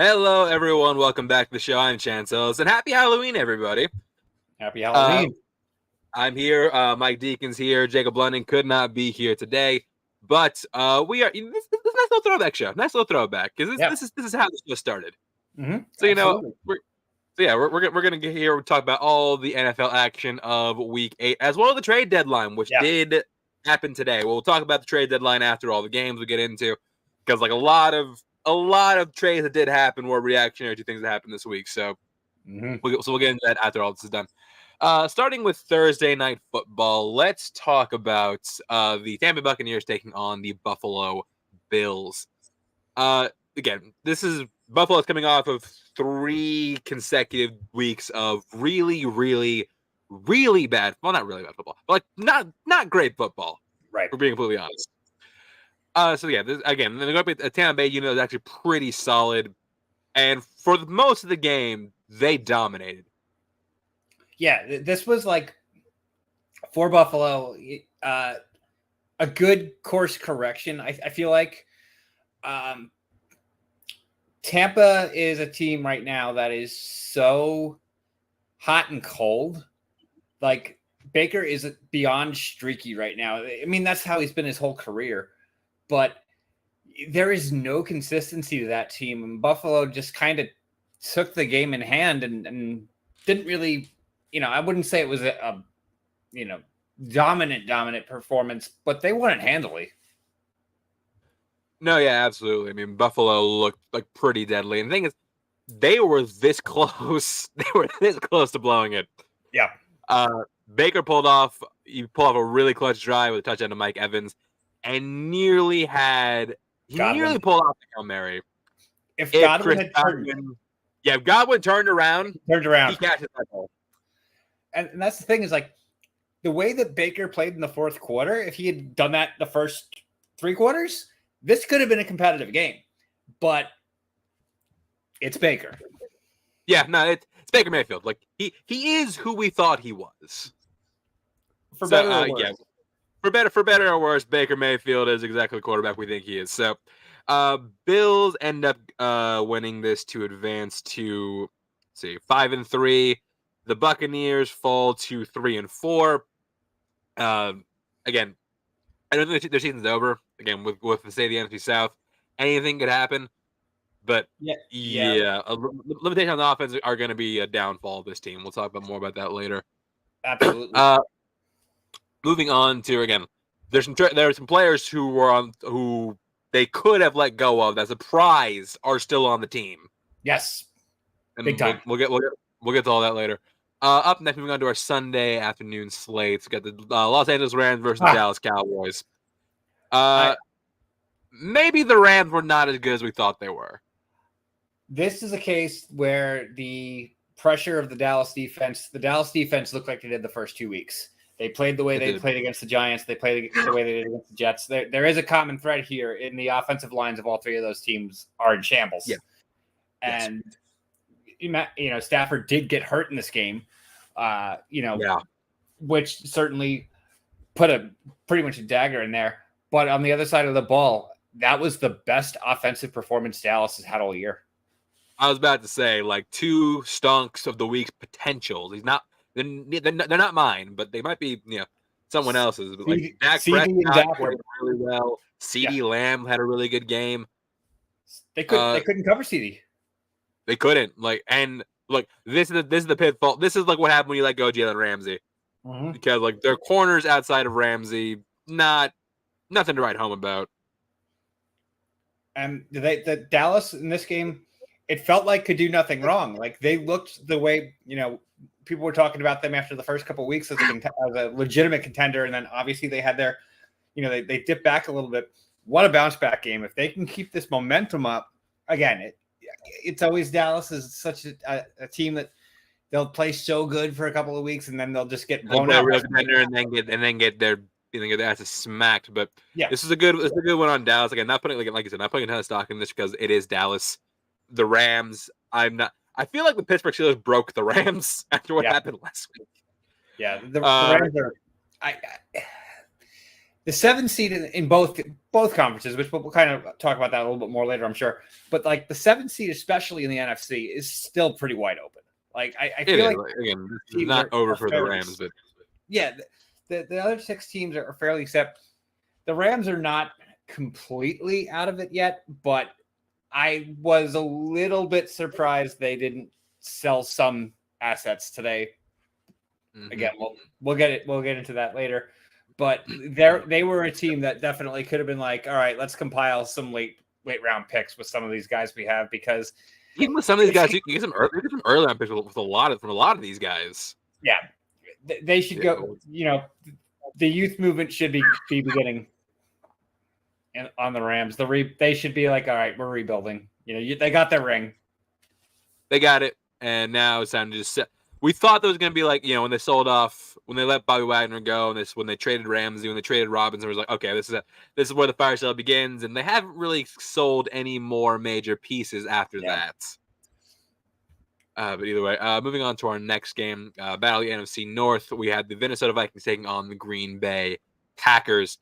Hello, everyone. Welcome back to the show. I'm Chancels, and happy Halloween, everybody. Happy Halloween. I'm here. Mike Deacon's here. Jacob London could not be here today, but we are. This nice little throwback show. Nice little throwback because this is how the show started. Mm-hmm. So Absolutely. we're gonna get here. We talk about all the NFL action of Week 8, as well as the trade deadline, which did happen today. We'll talk about the trade deadline after all the games we get into, because like a lot of trades that did happen were reactionary to things that happened this week. So we'll get into that after all this is done. Starting with Thursday Night Football, let's talk about the Tampa Bay Buccaneers taking on the Buffalo Bills. Again, this is Buffalo's coming off of 3 consecutive weeks of really, really, really bad. Well, not really bad football, but like not great football. Right. For being completely honest. Again, they're going to be a Tampa Bay unit that's actually pretty solid, and for most of the game, they dominated. Yeah, this was like for Buffalo a good course correction. I feel like Tampa is a team right now that is so hot and cold. Like Baker is beyond streaky right now. I mean, that's how he's been his whole career. But there is no consistency to that team. And Buffalo just kind of took the game in hand and didn't really, I wouldn't say it was a dominant performance, but they won it handily. No, yeah, absolutely. I mean, Buffalo looked like pretty deadly. And the thing is, they were this close. They were this close to blowing it. Yeah. Baker pulled off a really clutch drive with a touchdown to Mike Evans, and nearly pulled off the Hail Mary. If Godwin had turned around, he catches that ball. And that's the thing is like the way that Baker played in the fourth quarter, if he had done that the first 3 quarters, this could have been a competitive game. But it's Baker. Yeah, no, it's Baker Mayfield. Like he is who we thought he was. For better or worse. Yeah. For better or worse, Baker Mayfield is exactly the quarterback we think he is. So, Bills end up winning this to advance to 5-3. The Buccaneers fall to 3-4. Again, I don't think their season's over. Again, with the state of the NFC South, anything could happen. But limitations on the offense are going to be a downfall of this team. We'll talk more about that later. Absolutely. Moving on to, again, there are some players who they could have let go of that surprise are still on the team. Yes, and big time. We'll get to all that later. Up next, moving on to our Sunday afternoon slates. We got the Los Angeles Rams versus the Dallas Cowboys. Maybe the Rams were not as good as we thought they were. This is a case where the pressure of the Dallas defense looked like they did the first 2 weeks. They played the way they played against the Giants. They played the way they did against the Jets. There is a common thread here in the offensive lines of all 3 of those teams are in shambles. Yeah. And, Stafford did get hurt in this game, which certainly put pretty much a dagger in there. But on the other side of the ball, that was the best offensive performance Dallas has had all year. I was about to say, like, 2 stonks of the week's potentials. They're not mine, but they might be, someone else's. But like Dak Prescott played really well. CeeDee Lamb had a really good game. They couldn't cover CeeDee. They couldn't. This is the pitfall. This is like what happened when you let go of Jalen Ramsey. Mm-hmm. Because like their corners outside of Ramsey, nothing to write home about. And the Dallas in this game, it felt like could do nothing wrong. Like they looked the way, people were talking about them after the first couple of weeks as a legitimate contender. And then obviously they had their, they dipped back a little bit. What a bounce back game. If they can keep this momentum up, again, it's always Dallas is such a team that they'll play so good for a couple of weeks and then they'll just get blown out. And then get their asses smacked. But this is a good one on Dallas. Again, not putting like you said, not putting a ton of stock in this because it is Dallas. The Rams, I feel like the Pittsburgh Steelers broke the Rams after what happened last week. Yeah, the Rams are. the 7 seed in both conferences, which we'll kind of talk about that a little bit more later, I'm sure. But like the 7 seed, especially in the NFC, is still pretty wide open. Like I feel like again, not over for the Rams, but yeah, the other 6 teams are fairly set. The Rams are not completely out of it yet, but I was a little bit surprised they didn't sell some assets today. Mm-hmm. Again, we'll get into that later. But they were a team that definitely could have been like, all right, let's compile some late round picks with some of these guys we have, because even with some of these guys, you get some early round picks with a lot of these guys. Yeah, they should go. You know, the youth movement should be beginning on the Rams. They should be like, all right, we're rebuilding. You know, they got their ring. They got it, and now it's time to just. We thought there was going to be like, you know, when they let Bobby Wagner go, and when they traded Ramsey, when they traded Robinson, it was like, okay, this is where the fire sale begins, and they haven't really sold any more major pieces after that. But either way, moving on to our next game, Battle of the NFC North, we had the Minnesota Vikings taking on the Green Bay Packers.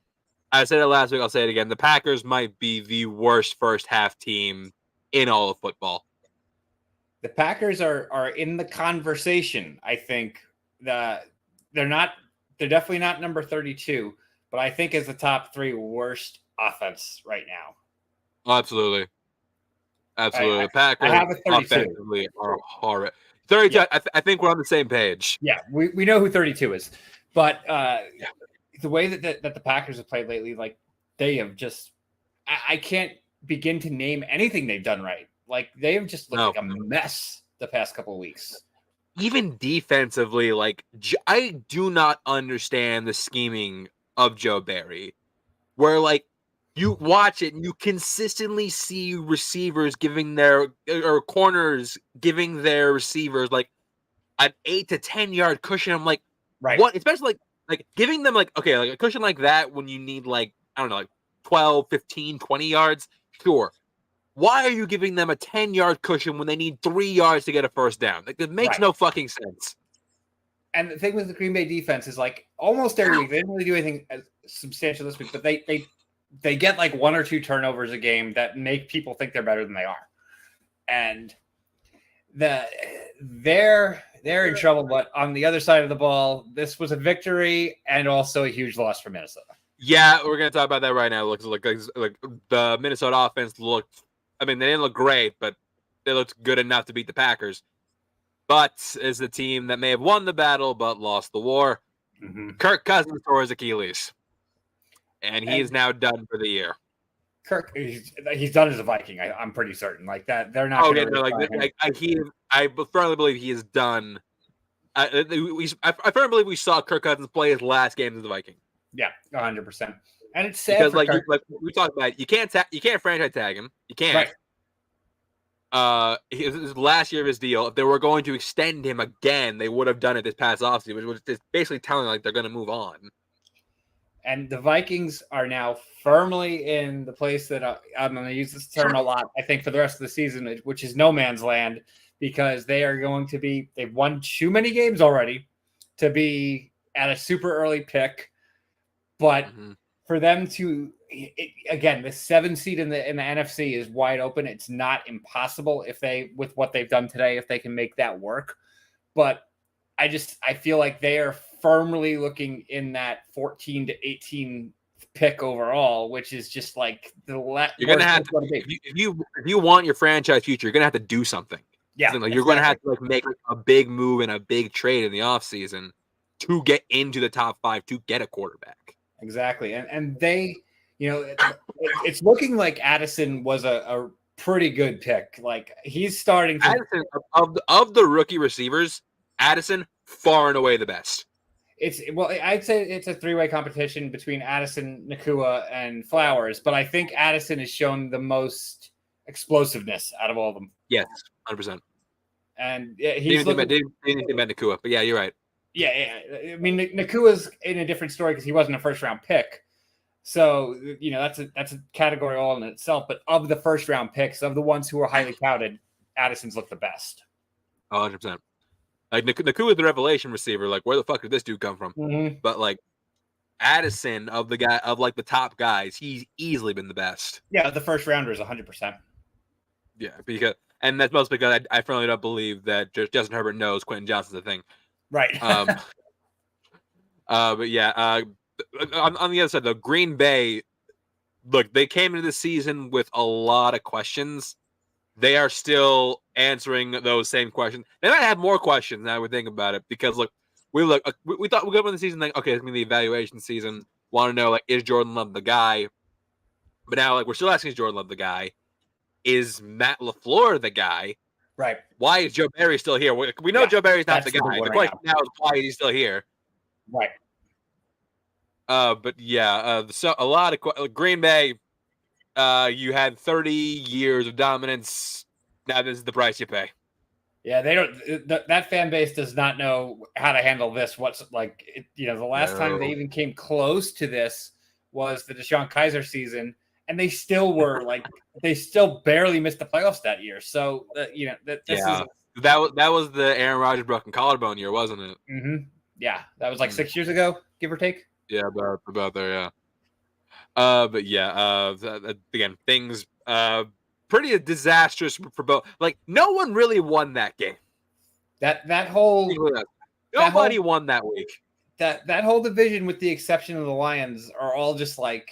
I said it last week, I'll say it again. The Packers might be the worst first half team in all of football. The Packers are in the conversation. I think they're definitely not number 32, but I think is the top 3 worst offense right now. Oh, absolutely. The Packers offensively are horrid. 32. Yeah. I think we're on the same page. Yeah, we know who 32 is, but the way that the Packers have played lately, like they have just, I can't begin to name anything they've done right. Like they have just looked like a mess the past couple of weeks. Even defensively, like I do not understand the scheming of Joe Barry, where like you watch it and you consistently see receivers or corners giving their receivers like an 8 to 10 yard cushion. I'm like, right. What? Especially like giving them like, okay, like a cushion like that when you need like, I don't know, like 12, 15, 20 yards. Sure. Why are you giving them a 10-yard cushion when they need 3 yards to get a first down? Like it makes no fucking sense. And the thing with the Green Bay defense is like almost every week, they didn't really do anything substantial this week, but they get like 1 or 2 turnovers a game that make people think they're better than they are. And they're in trouble, but on the other side of the ball, this was a victory and also a huge loss for Minnesota. Yeah, we're gonna talk about that right now. It looks like the Minnesota offense looked. I mean, they didn't look great, but they looked good enough to beat the Packers. But is the team that may have won the battle but lost the war. Mm-hmm. Kirk Cousins tore his Achilles, and he is now done for the year. Kirk, he's done as a Viking. I'm pretty certain. Like that, they're not. I firmly believe he is done. I firmly believe we saw Kirk Cousins play his last game as the Viking. Yeah, 100%. And it's sad because like we talked about, you can't franchise tag him. You can't. Right. His last year of his deal. If they were going to extend him again, they would have done it this past offseason, which was just basically telling like they're going to move on. And the Vikings are now firmly in the place that I'm going to use this term a lot, I think, for the rest of the season, which is no man's land, because they are going to be, they've won too many games already to be at a super early pick. But for them to, again, the 7 seed in the NFC is wide open. It's not impossible with what they've done today, if they can make that work. But I feel like they are firmly looking in that 14 to 18 pick overall, which is just like you're going to have to, if you want your franchise future, you're going to have to do something. Yeah. Like you're going to have to like make a big move and a big trade in the offseason to get into the top 5 to get a quarterback. Exactly. And they, it's looking like Addison was a pretty good pick. Like he's starting to Addison, of the rookie receivers, Addison far and away the best. I'd say it's a 3-way competition between Addison, Nacua, and Flowers, but I think Addison has shown the most explosiveness out of all of them. Yes, 100%. And he's didn't think about Nacua, but yeah, you're right. Yeah. I mean, Nakua's in a different story because he wasn't a first-round pick. So, that's a category all in itself. But of the first-round picks, of the ones who are highly touted, Addison's looked the best. 100%. Like Nakua is the revelation receiver. Like, where the fuck did this dude come from? Mm-hmm. But like, Addison of the top guys, he's easily been the best. Yeah, the first rounder is 100%. Yeah, and that's mostly because I firmly don't believe that Justin Herbert knows Quentin Johnston's a thing. Right. But yeah, on the other side, though, Green Bay, look, they came into the season with a lot of questions. They are still answering those same questions. They might have more questions now we think about it because look, we thought we go into the season like, okay, it's gonna be the evaluation season. Want to know like, is Jordan Love the guy? But now like we're still asking, is Jordan Love the guy? Is Matt LaFleur the guy? Right. Why is Joe Barry still here? We know Joe Barry's not the guy. The question now is why is he still here? Right. But yeah, so a lot of Green Bay. You had 30 years of dominance. Now this is the price you pay. Yeah, they don't. That fan base does not know how to handle this. What's like, the last time they even came close to this was the DeShone Kizer season, and they still were like, they still barely missed the playoffs that year. So that was the Aaron Rodgers broken collarbone year, wasn't it? Mm-hmm. Yeah, that was like 6 years ago, give or take. Yeah, about there. Yeah. But yeah, again, things pretty disastrous for both. Like no one really won that game. Nobody won that week. That whole division, with the exception of the Lions, are all just like,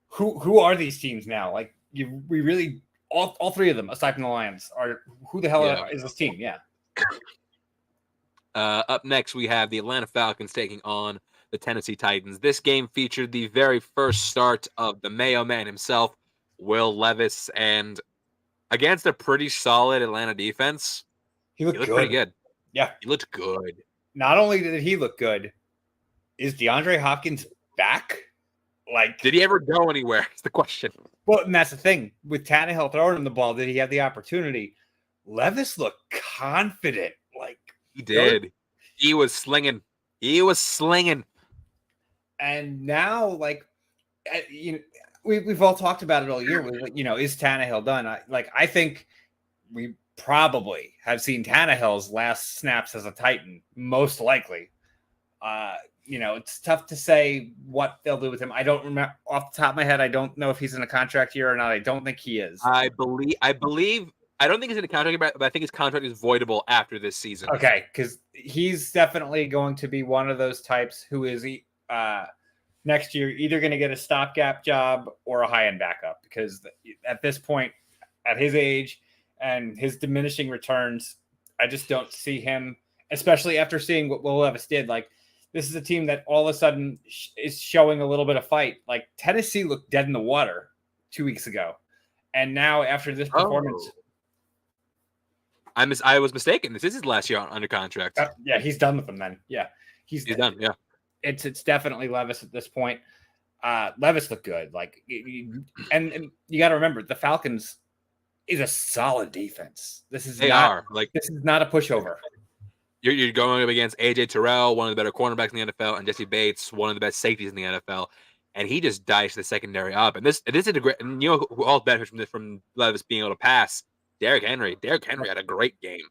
who are these teams now? Like we really all three of them, aside from the Lions, are who the hell is this team? Yeah. Up next, we have the Atlanta Falcons taking on the Tennessee Titans. This game featured the very first start of the Mayo Man himself, Will Levis, and against a pretty solid Atlanta defense, he looked pretty good. Yeah, he looked good. Not only did he look good, is DeAndre Hopkins back? Like, did he ever go anywhere? Is the question. Well, and that's the thing. With Tannehill throwing him the ball, did he have the opportunity? Levis looked confident. Like, he did. He was slinging. And now, like, we've all talked about it all year. Is Tannehill done? I think we probably have seen Tannehill's last snaps as a Titan, most likely. It's tough to say what they'll do with him. I don't remember off the top of my head. I don't know if he's in a contract year or not. I don't think he is. I believe. I don't think he's in a contract, but I think his contract is voidable after this season. Okay, because he's definitely going to be one of those types who is next year either going to get a stopgap job or a high-end backup, because at this point, at his age and his diminishing returns, I just don't see him, especially after seeing what Will Levis did. Like, this is a team that all of a sudden is showing a little bit of fight. Like, Tennessee looked dead in the water 2 weeks ago. And now after this performance... I was mistaken. This is his last year under contract. Yeah, he's done with them then. Yeah. He's done, yeah. It's definitely Levis at this point. Levis looked good. Like, and you got to remember, the Falcons is a solid defense. This is not a pushover. You're going up against AJ Terrell, one of the better cornerbacks in the NFL, and Jesse Bates, one of the best safeties in the NFL, and he just diced the secondary up. And this is a great. And you know who all benefits from Levis being able to pass? Derrick Henry. Derrick Henry had a great game.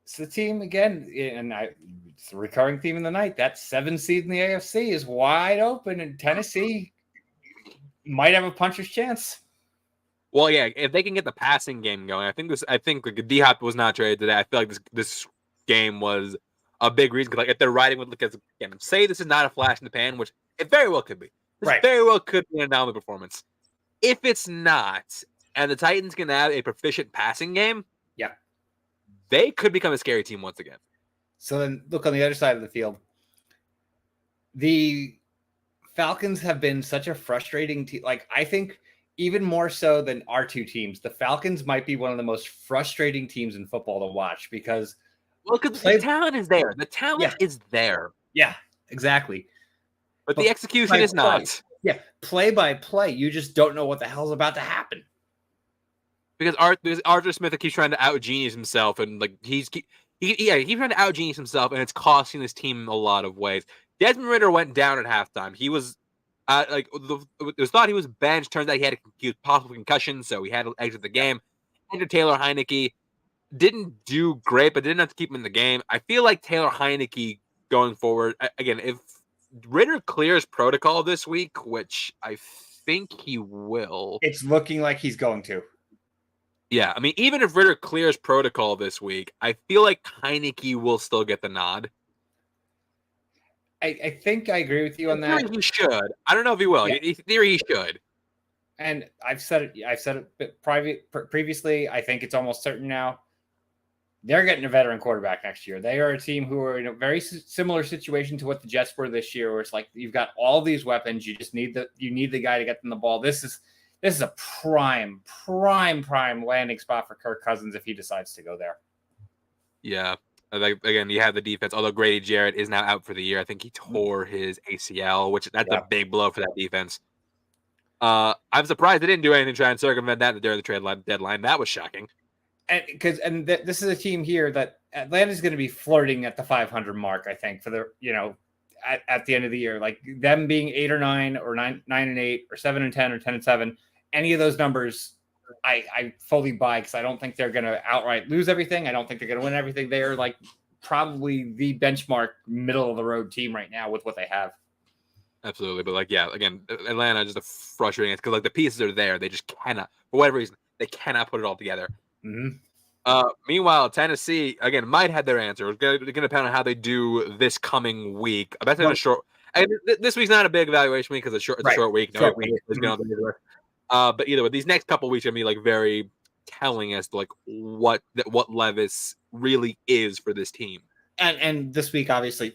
It's the team again, and it's a recurring theme in the night. That 7 seed in the AFC is wide open, and Tennessee might have a puncher's chance. Well, yeah, if they can get the passing game going, I think like D-Hop was not traded today. I feel like this game was a big reason, because like if they're riding with, again, say this is not a flash in the pan, which it very well could be. Very well could be an anomaly performance. If it's not, and the Titans can have a proficient passing game, yeah, they could become a scary team once again. So then look on the other side of the field. The Falcons have been such a frustrating team. Like, I think even more so than our two teams, the Falcons might be one of the most frustrating teams in football to watch, because the talent is there. The talent is there. Yeah, exactly. But the execution is not. Yeah, play by play, you just don't know what the hell's about to happen. Because Arthur Smith keeps trying to out-genius himself, and like he keeps trying to out-genius himself, and it's costing this team a lot of ways. Desmond Ridder went down at halftime. He was it was thought he was benched. Turns out he had a possible concussion, so he had to exit the game. Enter Taylor Heineke. Didn't do great, but didn't have to keep him in the game. I feel like Taylor Heineke going forward, again, if Ritter clears protocol this week, which I think he will. It's looking like he's going to. Yeah, I mean, even if Ritter clears protocol this week, I feel like Heinicke will still get the nod. I think I agree with you on that. He should. I don't know if he will. Yeah. In theory, he should. And I've said it previously. I think it's almost certain now. They're getting a veteran quarterback next year. They are a team who are in a very similar situation to what the Jets were this year, where it's like you've got all these weapons. You just need the guy to get them the ball. This is a prime landing spot for Kirk Cousins if he decides to go there. Yeah. Again, you have the defense. Although Grady Jarrett is now out for the year, I think he tore his ACL, which that's a big blow for that defense. I'm surprised they didn't do anything to try and circumvent that during the trade deadline. That was shocking. And this is a team here that Atlanta's going to be flirting at the 500 mark, I think, for the at the end of the year, like them being 8 or 9 or 9-8 or 7-10 or 10-7. Any of those numbers, I fully buy because I don't think they're going to outright lose everything. I don't think they're going to win everything. They're like probably the benchmark middle of the road team right now with what they have. Absolutely. But again, Atlanta just a frustrating because like the pieces are there. They just cannot, for whatever reason, they cannot put it all together. Mm-hmm. Meanwhile, Tennessee, again, might have their answer. It's going to depend on how they do this coming week. I bet they're short. And this week's not a big evaluation week because it's a short week. Short week. But either way, these next couple weeks are going to be like very telling as to like what Levis really is for this team. And this week, obviously,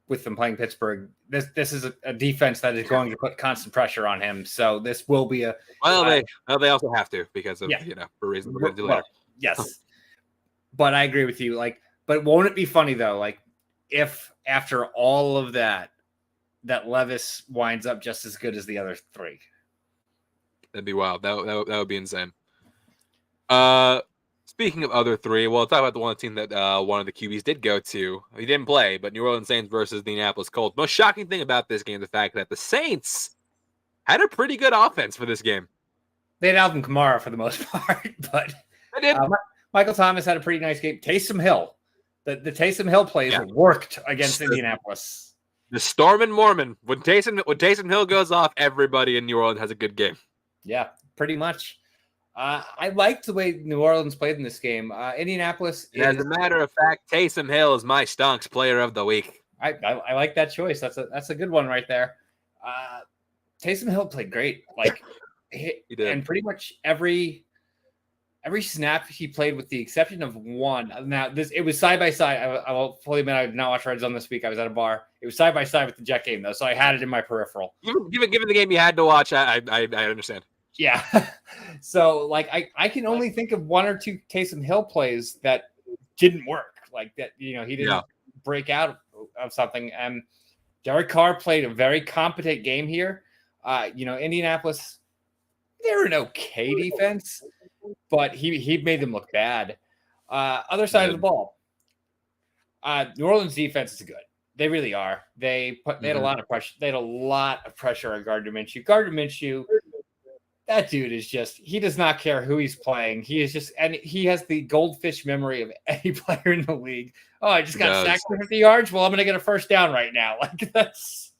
with them playing Pittsburgh, this is a defense that is going to put constant pressure on him. So this will be a they also have to because of for reasons we're going to do later. Yes, but I agree with you. Like, but won't it be funny though? Like, if after all of that Levis winds up just as good as the other three. That'd be wild. That would be insane. Speaking of other three, well, talk about the one team that one of the QBs did go to. He didn't play, but New Orleans Saints versus the Indianapolis Colts. Most shocking thing about this game, the fact that the Saints had a pretty good offense for this game. They had Alvin Kamara for the most part, but they did. Michael Thomas had a pretty nice game. Taysom Hill, the Taysom Hill plays worked against Indianapolis. The Storm and Mormon. When Taysom Hill goes off, everybody in New Orleans has a good game. Yeah, pretty much. I liked the way New Orleans played in this game. Indianapolis. As a matter of fact, Taysom Hill is my Stonks Player of the Week. I like that choice. That's a good one right there. Taysom Hill played great. Like he did. And pretty much every snap he played, with the exception of one. Now it was side by side. I will fully admit I did not watch Red Zone this week. I was at a bar. It was side by side with the Jet game though, so I had it in my peripheral. Given the game you had to watch, I understand. Yeah. So like I can only think of one or two Taysom Hill plays that didn't work. Like that, he didn't break out of something. And Derek Carr played a very competent game here. Indianapolis, they're an okay defense, but he made them look bad. Other side of the ball, New Orleans defense is good. They really are. They had a lot of pressure. They had a lot of pressure on Gardner Minshew. Gardner Minshew, that dude is he does not care who he's playing. He is and he has the goldfish memory of any player in the league. Oh, I just got sacked for 50 yards. Well, I'm going to get a first down right now. Like that's.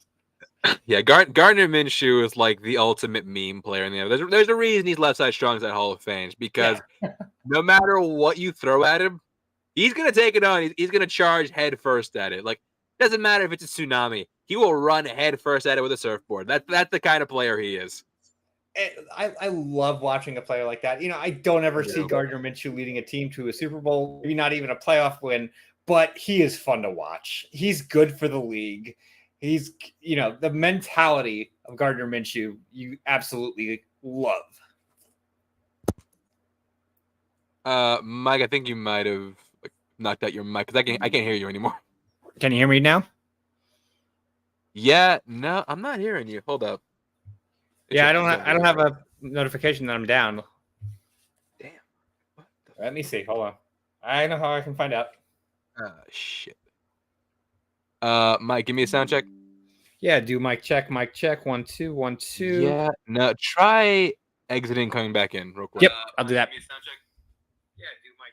Yeah, Gardner Minshew is like the ultimate meme player in the NFL. There's a reason he's left side strong at Hall of Fame because no matter what you throw at him, he's going to take it on. He's going to charge head first at it. Like, doesn't matter if it's a tsunami. He will run head first at it with a surfboard. That's the kind of player he is. I love watching a player like that. I don't ever see Gardner Minshew leading a team to a Super Bowl, maybe not even a playoff win, but he is fun to watch. He's good for the league. He's, the mentality of Gardner Minshew, you absolutely love. Mike, I think you might have knocked out your mic because I can't hear you anymore. Can you hear me now? Yeah, no, I'm not hearing you. Hold up. I don't have a notification that I'm down. Damn. Let me see. Hold on. I know how I can find out. Shit. Mike, give me a sound check. Yeah, do mic check. 1 2 1 2. Yeah, no, try exiting, coming back in real quick. Yep, I'll do that. Give me a sound check. Yeah, do mic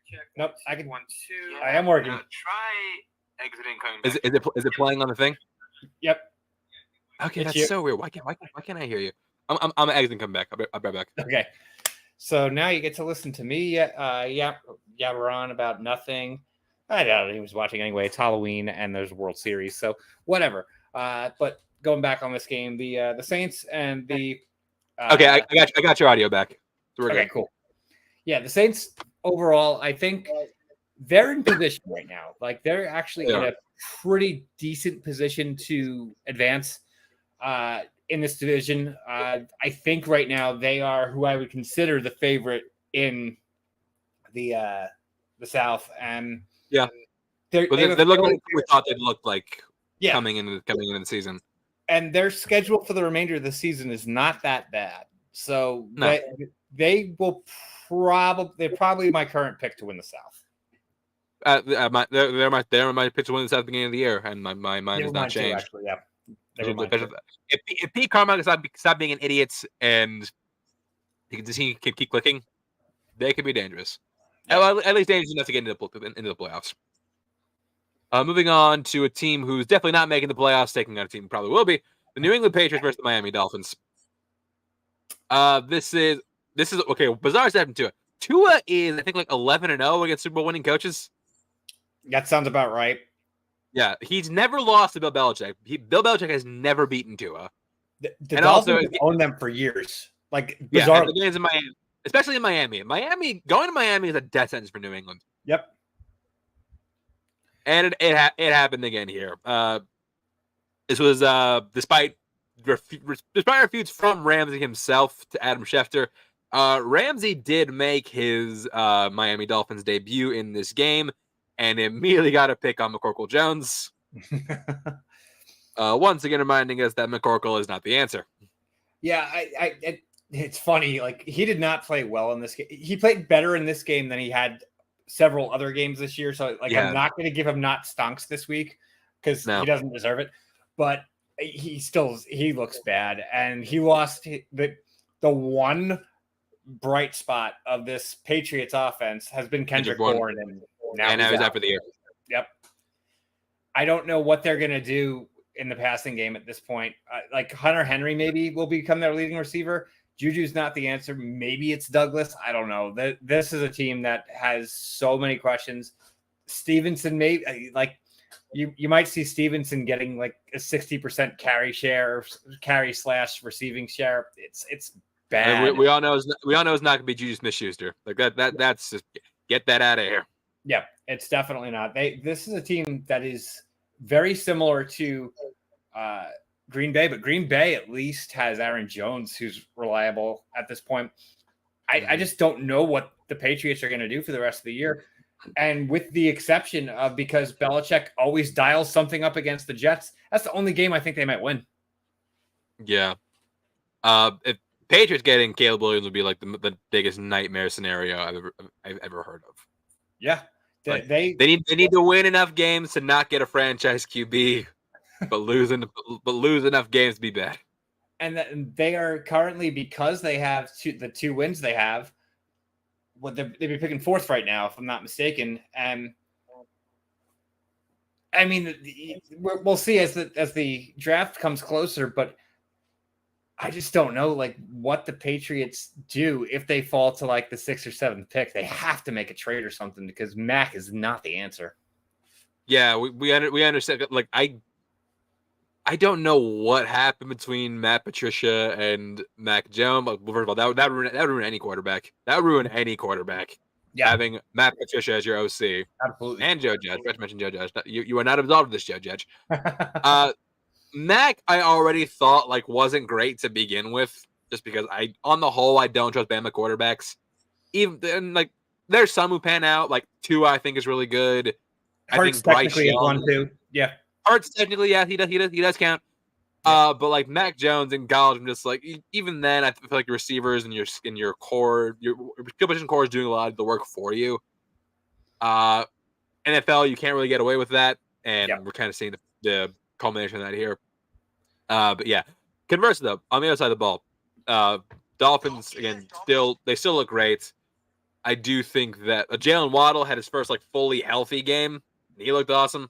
check. Nope, I can 1 2. I am working. No, try exiting, coming back. Is it playing on the thing? Yep. Okay, It's that's you. so weird. Why can't I hear you? I'm exiting. Come back. I'll be right back. Okay. So now you get to listen to me. We're on about nothing. I doubt he was watching anyway. It's Halloween and there's World Series, so whatever. But going back on this game, the Saints and the Okay, I got your audio back. So we're okay, good. cool. Yeah, the Saints overall, I think they're in position right now. Like they're actually in a pretty decent position to advance in this division. I think right now they are who I would consider the favorite in the South, and yeah, they're looking like we thought they'd look like coming into the season. And their schedule for the remainder of the season is not that bad. So no. they will they're probably my current pick to win the South. They're my pick to win the South at the beginning of the year, and my mind has not changed. Too, actually, yeah. If Pete Carmichael stop being an idiot and he can keep clicking, they could be dangerous. Yeah. At least dangerous enough to get into the playoffs. Moving on to a team who's definitely not making the playoffs, taking on a team who probably will be the New England Patriots versus the Miami Dolphins. This is okay. Bizarre stuff to it. Tua is I think like 11-0 against Super Bowl winning coaches. That sounds about right. Yeah, he's never lost to Bill Belichick. Bill Belichick has never beaten Tua. The Dolphins have owned them for years. Like bizarre. The games in Miami, especially in Miami. Going to Miami is a death sentence for New England. Yep. And it happened again here. This was despite refutes from Ramsey himself to Adam Schefter. Ramsey did make his Miami Dolphins debut in this game and immediately got a pick on McCorkle Jones. Once again, reminding us that McCorkle is not the answer. Yeah, it's funny. Like he did not play well in this game. He played better in this game than he had several other games this year. So I'm not going to give him not stunks this week because he doesn't deserve it. But he looks bad, and he lost the one bright spot of this Patriots offense has been Kendrick Bourne, and now he's out for the year. Yep. I don't know what they're going to do in the passing game at this point. Like Hunter Henry maybe will become their leading receiver. Juju's not the answer. Maybe it's Douglas. I don't know. This is a team that has so many questions. Stevenson, maybe like you might see Stevenson getting like a 60% carry/receiving share. It's bad. We all know it's not going to be Juju Smith-Schuster. Like that's just get that out of here. Yeah, it's definitely not. This is a team that is very similar to Green Bay, but Green Bay at least has Aaron Jones, who's reliable at this point. I just don't know what the Patriots are going to do for the rest of the year. And with the exception of because Belichick always dials something up against the Jets, that's the only game I think they might win. Yeah. If Patriots getting Caleb Williams would be like the biggest nightmare scenario I've ever heard of. Yeah. They need to win enough games to not get a franchise QB, but lose enough games to be bad. And they are currently, because they have the two wins they have, they'd be picking fourth right now, if I'm not mistaken. And I mean, we'll see as the draft comes closer, but I just don't know like what the Patriots do if they fall to like the 6th or 7th pick. They have to make a trade or something because Mac is not the answer. Yeah, we understand. Like I don't know what happened between Matt Patricia and Mac Jones. First of all, that would ruin any quarterback. That would ruin any quarterback. Yeah. Having Matt Patricia as your OC. Absolutely. And Joe Judge. I mentioned Joe Judge. You are not absolved of this, Joe Judge. Mac, I already thought like wasn't great to begin with, just because on the whole, I don't trust Bama quarterbacks. Even like there's some who pan out. Like Tua, I think is really good. Hurts technically is one too. Yeah. Hurts technically, yeah, he does count. Yeah. But like Mac Jones in college, I'm just like even then, I feel like your receivers and your core, your skill position core is doing a lot of the work for you. NFL, you can't really get away with that, and we're kind of seeing the culmination of that here. But yeah, conversely though, on the other side of the ball, Dolphins again they still look great. I do think that Jalen Waddle had his first like fully healthy game. He looked awesome.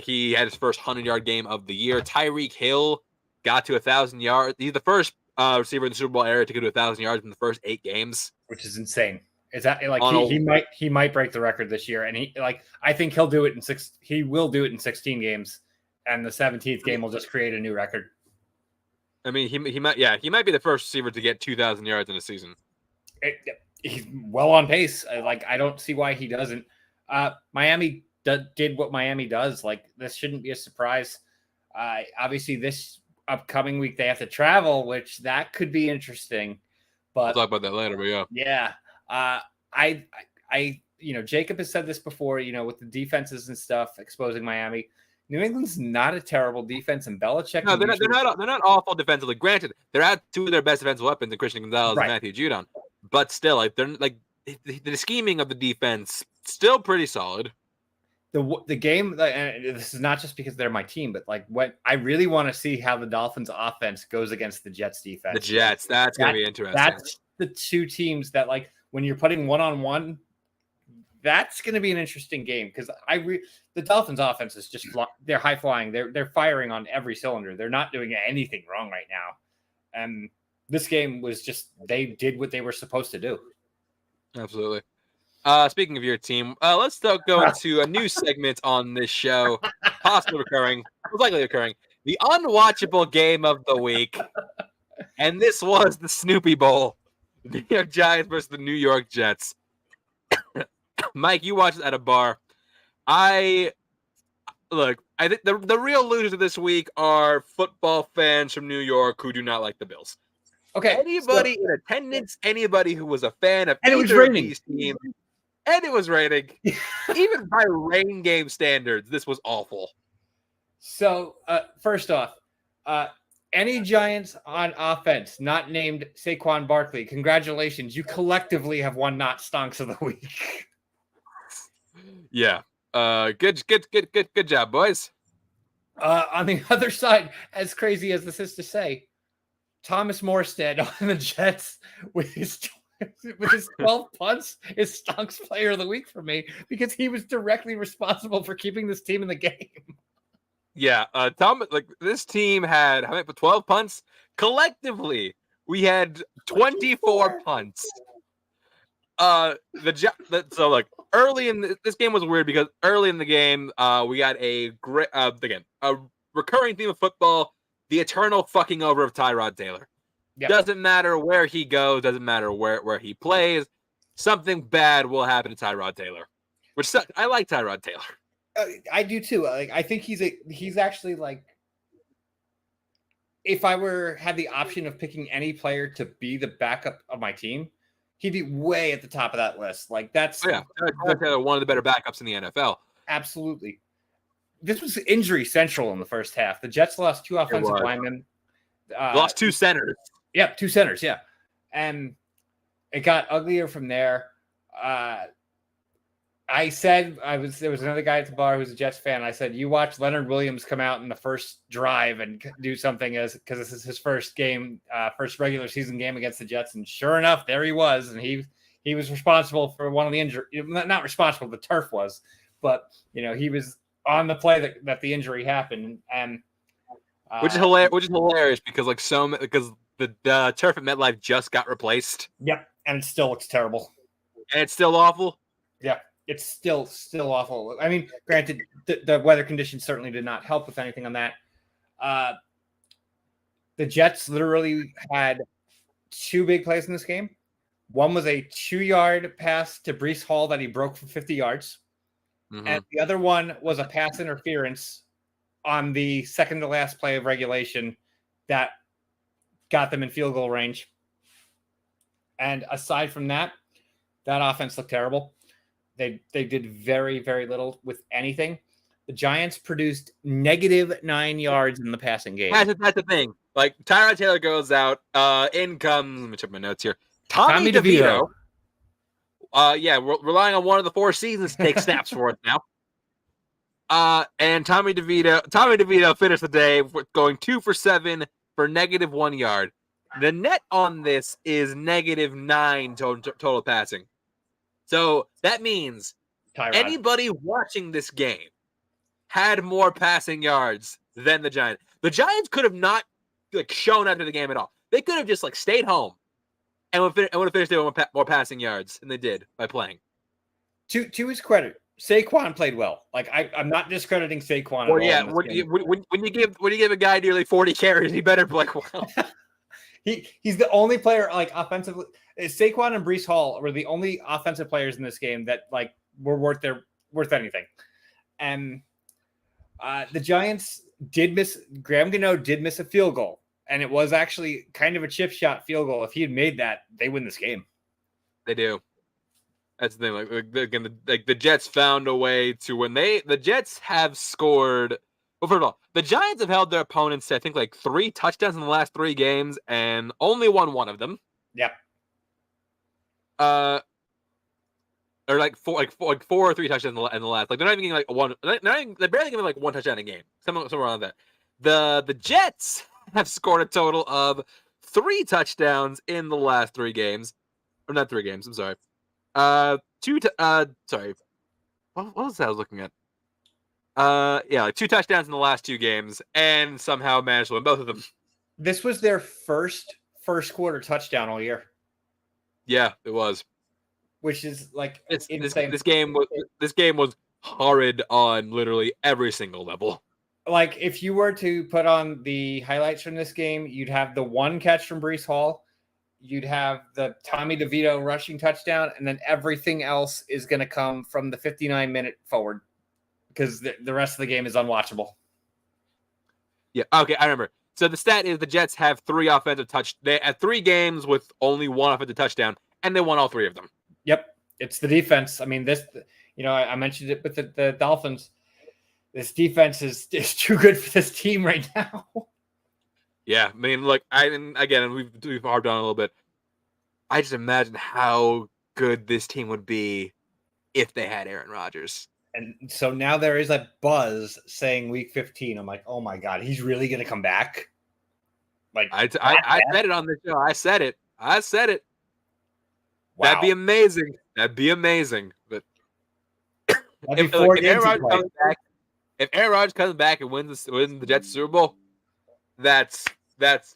He had his first 100-yard game of the year. Tyreek Hill got to 1,000 yards. He's the first receiver in the Super Bowl era to go to 1,000 yards in the first 8 games, which is insane. Is that like he might break the record this year, and I think he'll do it in 6. He will do it in 16 games, and the 17th game will just create a new record. I mean, he might be the first receiver to get 2,000 yards in a season. He's well on pace. I don't see why he doesn't. Miami did what Miami does. Like, this shouldn't be a surprise. Obviously, this upcoming week they have to travel, which that could be interesting. But we'll talk about that later. But yeah. Jacob has said this before, with the defenses and stuff exposing Miami. New England's not a terrible defense, and Belichick. No, they're not awful defensively. Granted, they're at 2 of their best defensive weapons in Christian Gonzalez and Matthew Judon, but still, the scheming of the defense still pretty solid. The game, and this is not just because they're my team, but what I really want to see how the Dolphins' offense goes against the Jets' defense. The Jets, that's going to be interesting. That's the 2 teams that when you're putting one-on-one, that's going to be an interesting game because the Dolphins' offense is just they're high flying. They're firing on every cylinder. They're not doing anything wrong right now. And this game was just they did what they were supposed to do. Absolutely. Speaking of your team, let's go into a new segment on this show, possibly recurring, most likely occurring, the unwatchable game of the week. And this was the Snoopy Bowl. The New York Giants versus the New York Jets. Mike, you watched it at a bar. I think the real losers this week are football fans from New York who do not like the Bills. Okay. Anybody in attendance, anybody who was a fan of either of these teams, and it was raining. Even by rain game standards, this was awful. So, first off, any Giants on offense not named Saquon Barkley, congratulations. You collectively have won not stonks of the week. Yeah. Good job, boys. On the other side, as crazy as this is to say, Thomas Morstead on the Jets with his 12 punts is stonks player of the week for me because he was directly responsible for keeping this team in the game. Yeah, this team had 12 punts collectively. We had 24 punts. Early in this game was weird because early in the game, we got a recurring theme of football: the eternal fucking over of Tyrod Taylor. Yep. Doesn't matter where he goes, doesn't matter where he plays, something bad will happen to Tyrod Taylor. Which sucks. I like Tyrod Taylor. I do too. I think he's actually if I had the option of picking any player to be the backup of my team, he'd be way at the top of that list. That's one of the better backups in the NFL. Absolutely. This was injury central in the first half. The Jets lost 2 offensive linemen. Lost 2 centers. Yep, 2 centers. Yeah, and it got uglier from there. I said there was another guy at the bar who's a Jets fan. I said, you watch Leonard Williams come out in the first drive and do something because this is his first game, first regular season game against the Jets. And sure enough, there he was. And he was responsible for one of the injury, not responsible, the turf was, but he was on the play that the injury happened. And which is hilarious because the turf at MetLife just got replaced. Yep. And it still looks terrible. And it's still awful. Yeah. It's still awful. I mean, granted, the weather conditions certainly did not help with anything on that. The Jets literally had 2 big plays in this game. One was a 2-yard pass to Breece Hall that he broke for 50 yards. Mm-hmm. And the other one was a pass interference on the second to last play of regulation that got them in field goal range. And aside from that offense looked terrible. They did very, very little with anything. The Giants produced -9 yards in the passing game. That's the thing. Tyrod Taylor goes out. In comes, let me check my notes here. Tommy DeVito. Relying on one of the 4 seasons to take snaps for us now. And Tommy DeVito finished the day going 2 for 7 for -1 yard. The net on this is -9 total passing. So that means anybody watching this game had more passing yards than the Giants. The Giants could have not shown after the game at all. They could have just stayed home and would have finished with more passing yards than they did by playing. To his credit, Saquon played well. I'm not discrediting Saquon. Well, yeah. When you give a guy nearly 40 carries, he better play well. He's the only player offensively. Saquon and Breece Hall were the only offensive players in this game that were worth anything. And the Giants did miss. Graham Gano did miss a field goal, and it was actually kind of a chip shot field goal. If he had made that, they win this game. They do. That's the thing. The Jets found a way to win. The Jets have scored. Well, first of all, the Giants have held their opponents to, I think, 3 touchdowns in the last 3 games and only won one of them. Yep. Or 4 or 3 touchdowns in the last. They're not even getting one. They're barely giving 1 touchdown a game. Somewhere around that. The Jets have scored a total of 3 touchdowns in the last 3 games, or not 3 games. I'm sorry. Sorry. What was that I was looking at? 2 touchdowns in the last 2 games, and somehow managed to win both of them. This was their first quarter touchdown all year. Yeah, it was. Which is insane. This game was horrid on literally every single level. If you were to put on the highlights from this game, you'd have the 1 catch from Breece Hall. You'd have the Tommy DeVito rushing touchdown, and then everything else is going to come from the 59-minute forward because the rest of the game is unwatchable. Yeah, okay, I remember. So the stat is the Jets have 3 offensive They had 3 games with only 1 offensive touchdown, and they won all 3 of them. Yep, it's the defense. I mean, I mentioned it with the Dolphins. This defense is too good for this team right now. Yeah, I mean, look, again, we've harped on a little bit. I just imagine how good this team would be if they had Aaron Rodgers. And so now there is a buzz saying week 15. I'm like, oh my God, he's really going to come back? I said it on the show. I said it. Wow. That'd be amazing. But if Aaron Rodgers comes back and wins the Jets Super Bowl, that's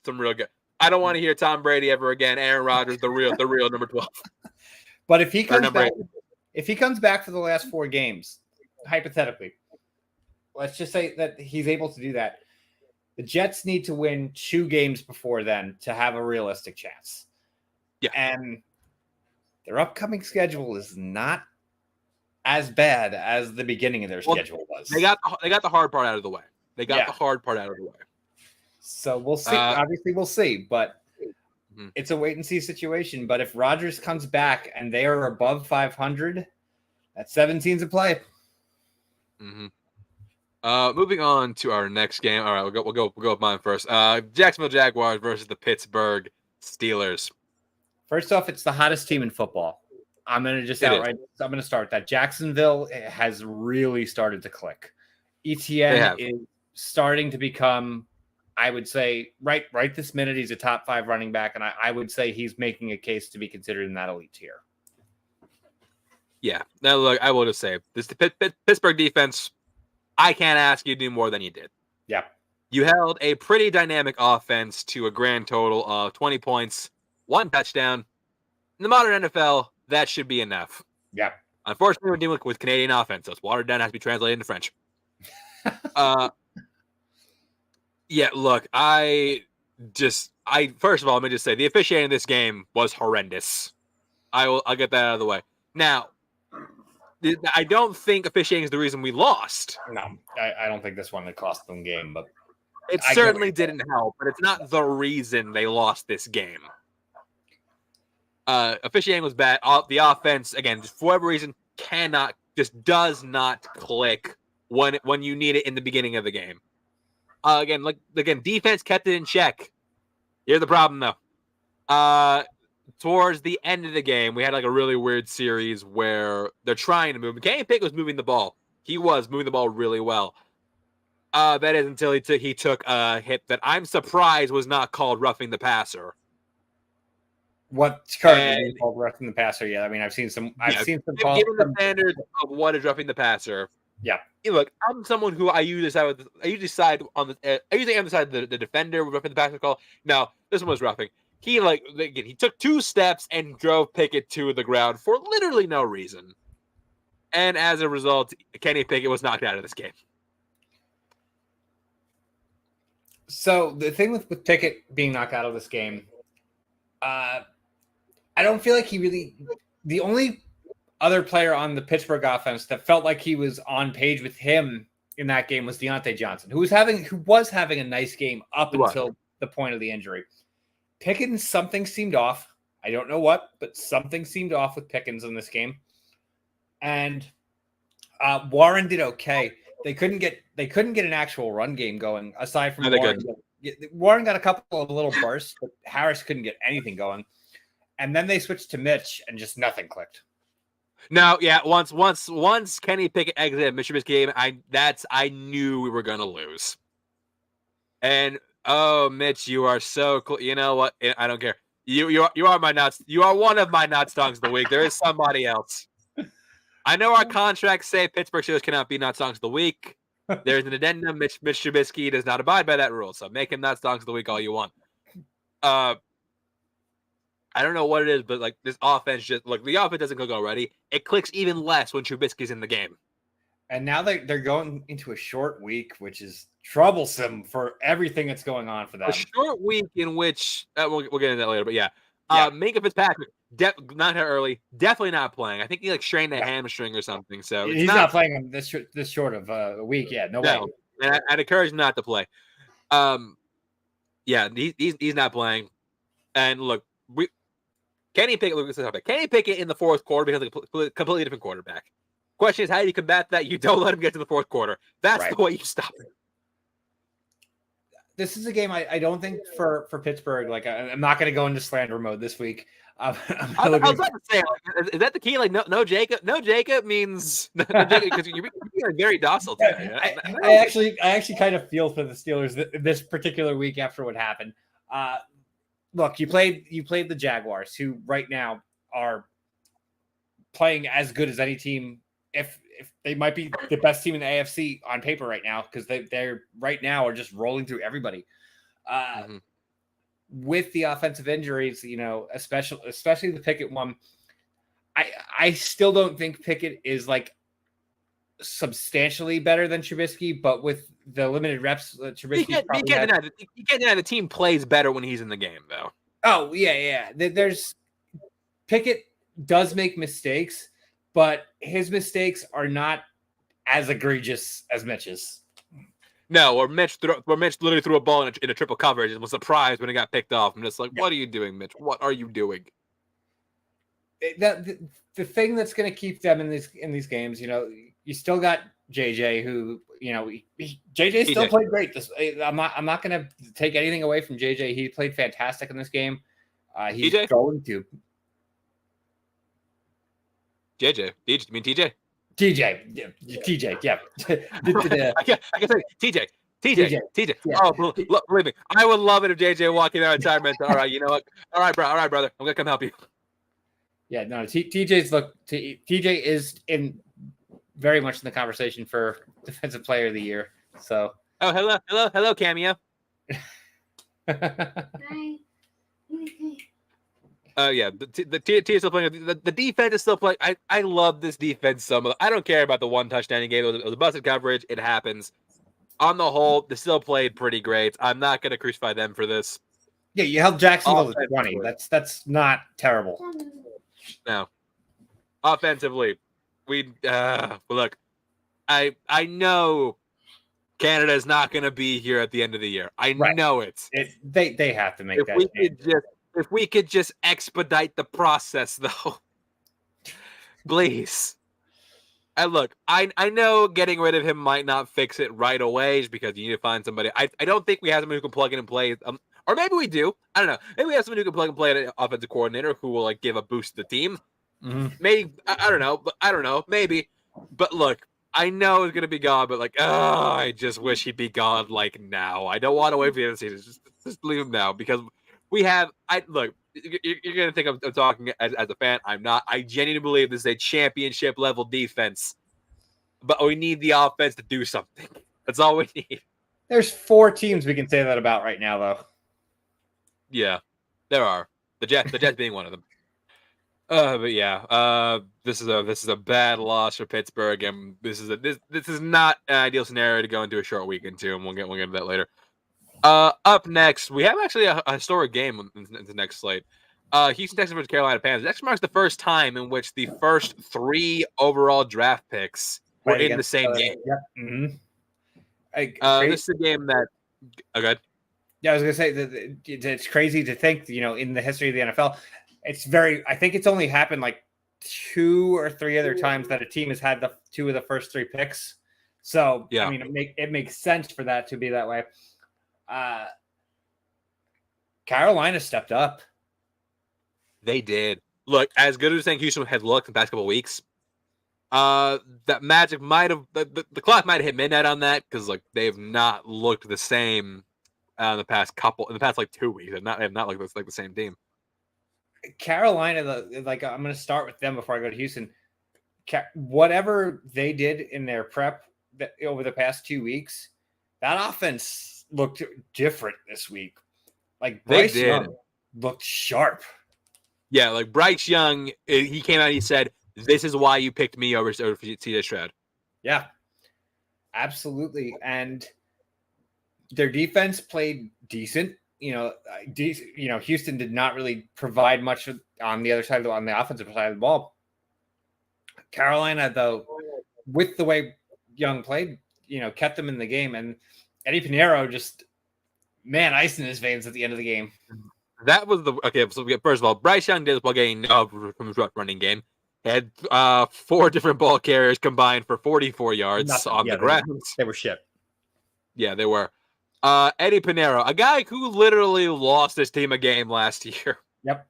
some real good. I don't want to hear Tom Brady ever again. Aaron Rodgers, the real number 12. But if he comes back for the last 4 games, hypothetically, let's just say that he's able to do that. The Jets need to win 2 games before then to have a realistic chance. Yeah. And their upcoming schedule is not as bad as the beginning of their schedule was. They got the hard part out of the way. The hard part out of the way. So we'll see. Obviously, we'll see. But it's a wait and see situation. But if Rodgers comes back and they are above 500, that's 17's a play. Mm-hmm. Moving on to our next game. All right, we'll go with mine first. Jacksonville Jaguars versus the Pittsburgh Steelers. First off, it's the hottest team in football. I'm going to just outright. I'm going to start that. Jacksonville has really started to click. ETN is starting to become, I would say, right this minute, he's a top 5 running back, and I would say he's making a case to be considered in that elite tier. Yeah. Now, look, I will just say this: the Pittsburgh defense. I can't ask you to do more than you did. Yeah. You held a pretty dynamic offense to a grand total of 20 points, 1 touchdown. In the modern NFL, that should be enough. Yeah. Unfortunately, we're dealing with Canadian offense, so it's watered down, has to be translated into French. Yeah, look, first of all, let me just say the officiating in this game was horrendous. I'll get that out of the way. Now, I don't think officiating is the reason we lost. No, I don't think this one would cost them game, but it certainly didn't help, but it's not the reason they lost this game. Officiating was bad. The offense, again, for whatever reason, does not click when you need it in the beginning of the game. Again, defense kept it in check. Here's the problem, though. Towards the end of the game, we had a really weird series where they're trying to move. Kenny Pickett was moving the ball. He was moving the ball really well. That is until he took a hit that I'm surprised was not called roughing the passer. What's currently called roughing the passer? Yeah, I mean, I've seen some calls. Given the standards of what is roughing the passer, Yeah. Look, I'm someone who I usually side on the. I usually am the side of the defender roughing the passer call. No, this one was roughing. He took 2 steps and drove Pickett to the ground for literally no reason, and as a result, Kenny Pickett was knocked out of this game. So the thing with Pickett being knocked out of this game, I don't feel like he really. The only other player on the Pittsburgh offense that felt like he was on page with him in that game was Deontay Johnson, who was having a nice game up until the point of the injury. Pickens, something seemed off. I don't know what, but something seemed off with Pickens in this game. And Warren did okay. They couldn't get an actual run game going aside from Warren. Warren got a couple of little bursts, but Harris couldn't get anything going. And then they switched to Mitch, and just nothing clicked. No, yeah. Once Kenny Pickett exited Mitch Trubisky game, I knew we were gonna lose. And Mitch, you are so cool. You know what? I don't care. You are my nuts. You are one of my nuts songs of the week. There is somebody else. I know our contracts say Pittsburgh shows cannot be nuts songs of the week. There's an addendum. Mitch Trubisky does not abide by that rule, so make him nuts songs of the week all you want. I don't know what it is, but like this offense the offense doesn't click already. It clicks even less when Trubisky's in the game. And now they're going into a short week, which is troublesome for everything that's going on for them. A short week in which we'll get into that later, but yeah. Minkah Fitzpatrick, not early, definitely not playing. I think he strained a hamstring or something. So he's not playing on this short of a week. Yeah, no way. And I'd encourage him not to play. He's not playing. And look, Kenny Pickett in the fourth quarter becomes a completely different quarterback. Question is, how do you combat that? You don't let him get to the fourth quarter. That's the way you stop it. This is a game I don't think for Pittsburgh. Like, I'm not going to go into slander mode this week. I was about to say, is that the key? Like, no Jacob. No Jacob means because you're being very docile today. I actually kind of feel for the Steelers this particular week after what happened. Look, you played the Jaguars, who right now are playing as good as any team. If they might be the best team in the AFC on paper right now, because they're right now are just rolling through everybody. With the offensive injuries, especially the Pickett one, I still don't think Pickett is like substantially better than Trubisky, but with the limited reps, Trubisky you can't deny the team plays better when he's in the game, though. Oh yeah. There's Pickett does make mistakes, but his mistakes are not as egregious as Mitch's. No, or Mitch literally threw a ball in a triple coverage and was surprised when it got picked off. I'm just like, what are you doing, Mitch? What are you doing? The thing that's going to keep them in these games, you still got JJ, who JJ still played great. I'm not going to take anything away from JJ. He played fantastic in this game. He's going to. JJ, you mean TJ? TJ, yeah. I can say TJ. Yeah. Oh, believe me, I would love it if JJ walked in our retirement. All right, you know what? All right, brother, I'm gonna come help you. Yeah, no, TJ is in very much in the conversation for Defensive Player of the Year. So, hello, Cameo. Hi. Yeah, the team is still playing. The defense is still playing. I love this defense so much. I don't care about the one touchdown he gave. It was a busted coverage. It happens. On the whole, they still played pretty great. I'm not going to crucify them for this. Yeah, you held Jacksonville to 20. That's not terrible. No. Offensively, look, I know Canada is not going to be here at the end of the year. I know it. They have to make that. If we could just expedite the process, though, please. And look, I know getting rid of him might not fix it right away because you need to find somebody. I don't think we have someone who can plug in and play. Or maybe we do. I don't know. Maybe we have someone who can plug and play an offensive coordinator who will give a boost to the team. Mm-hmm. Maybe I don't know. But I don't know. Maybe. But look, I know he's gonna be gone. But I just wish he'd be gone now. I don't want to wait for the end of the season. Just leave him now because we have. Look. You're gonna think I'm talking as a fan. I'm not. I genuinely believe this is a championship level defense. but we need the offense to do something. That's all we need. There's 4 teams we can say that about right now, though. Yeah, there are. The Jets being one of them. But yeah, this is a bad loss for Pittsburgh, and this is not an ideal scenario to go into a short week into, and we'll get into that later. Up next, we have actually a historic game in the next slate. Houston Texans versus Carolina Panthers. This marks the first time in which the first 3 overall draft picks were in the same game. Yep. Mm-hmm. This is a game that. Oh, good. Yeah, I was gonna say that it's crazy to think, in the history of the NFL, I think it's only happened like 2 or 3 other times that a team has had the 2 of the first 3 picks. So yeah, I mean, it makes sense for that to be that way. Carolina stepped up. They did. Look, as good as St. Houston had looked in the past couple of weeks, that magic might have the clock might have hit midnight on that, because like they have not looked the same in the past like 2 weeks. They have not looked like the same team. Carolina, I'm going to start with them before I go to Houston. Whatever they did in their prep over the past 2 weeks, that offense looked different this week. Like Bryce Young looked sharp. Yeah, like Bryce Young, he came out and he said, "This is why you picked me over CJ Stroud." Yeah, absolutely. And their defense played decent. Houston did not really provide much on the other side on the offensive side of the ball. Carolina, though, with the way Young played, kept them in the game. And Eddie Pinheiro just, ice in his veins at the end of the game. That was so first of all, Bryce Young did this while getting from his running game. He had 4 different ball carriers combined for 44 yards on the ground. They were shit. Yeah, they were. Eddie Pinheiro, a guy who literally lost his team a game last year. Yep.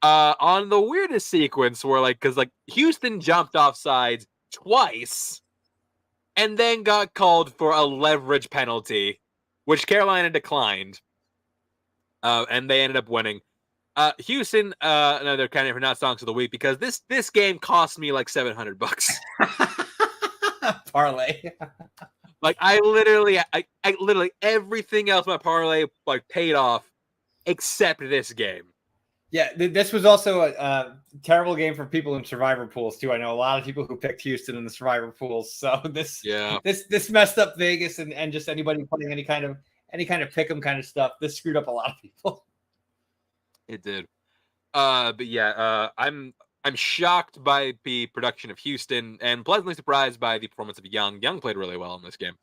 On the weirdest sequence where because Houston jumped off sides twice and then got called for a leverage penalty, which Carolina declined. And they ended up winning. Houston, another candidate for not songs of the week, because this game cost me like $700. Parlay. I literally everything else my parlay paid off except this game. Yeah, this was also a terrible game for people in survivor pools too. I know a lot of people who picked Houston in the survivor pools. So this messed up Vegas and just anybody putting any kind of pick 'em kind of stuff. This screwed up a lot of people. It did. But yeah, I'm shocked by the production of Houston and pleasantly surprised by the performance of Young. Young played really well in this game.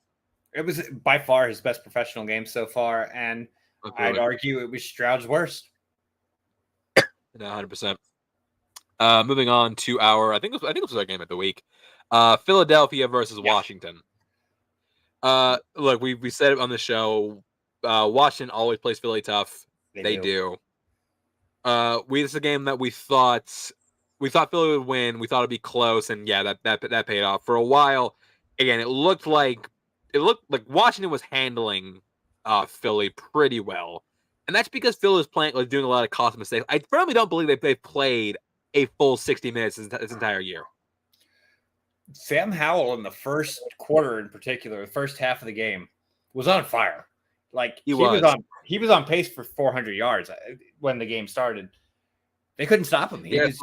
It was by far his best professional game so far, and I'd argue it was Stroud's worst. 100%. Moving on to I think this was our game of the week. Philadelphia versus Washington. Look, we said it on the show. Washington always plays Philly tough. They do. This is a game that we thought Philly would win. We thought it'd be close, and yeah, that paid off. For a while, again, it looked like Washington was handling Philly pretty well, and that's because Philly was doing a lot of costly mistakes. I firmly don't believe they've played a full 60 minutes this entire year. Sam Howell in the first quarter, in particular, the first half of the game, was on fire. He was on pace for 400 yards when the game started. They couldn't stop him. He has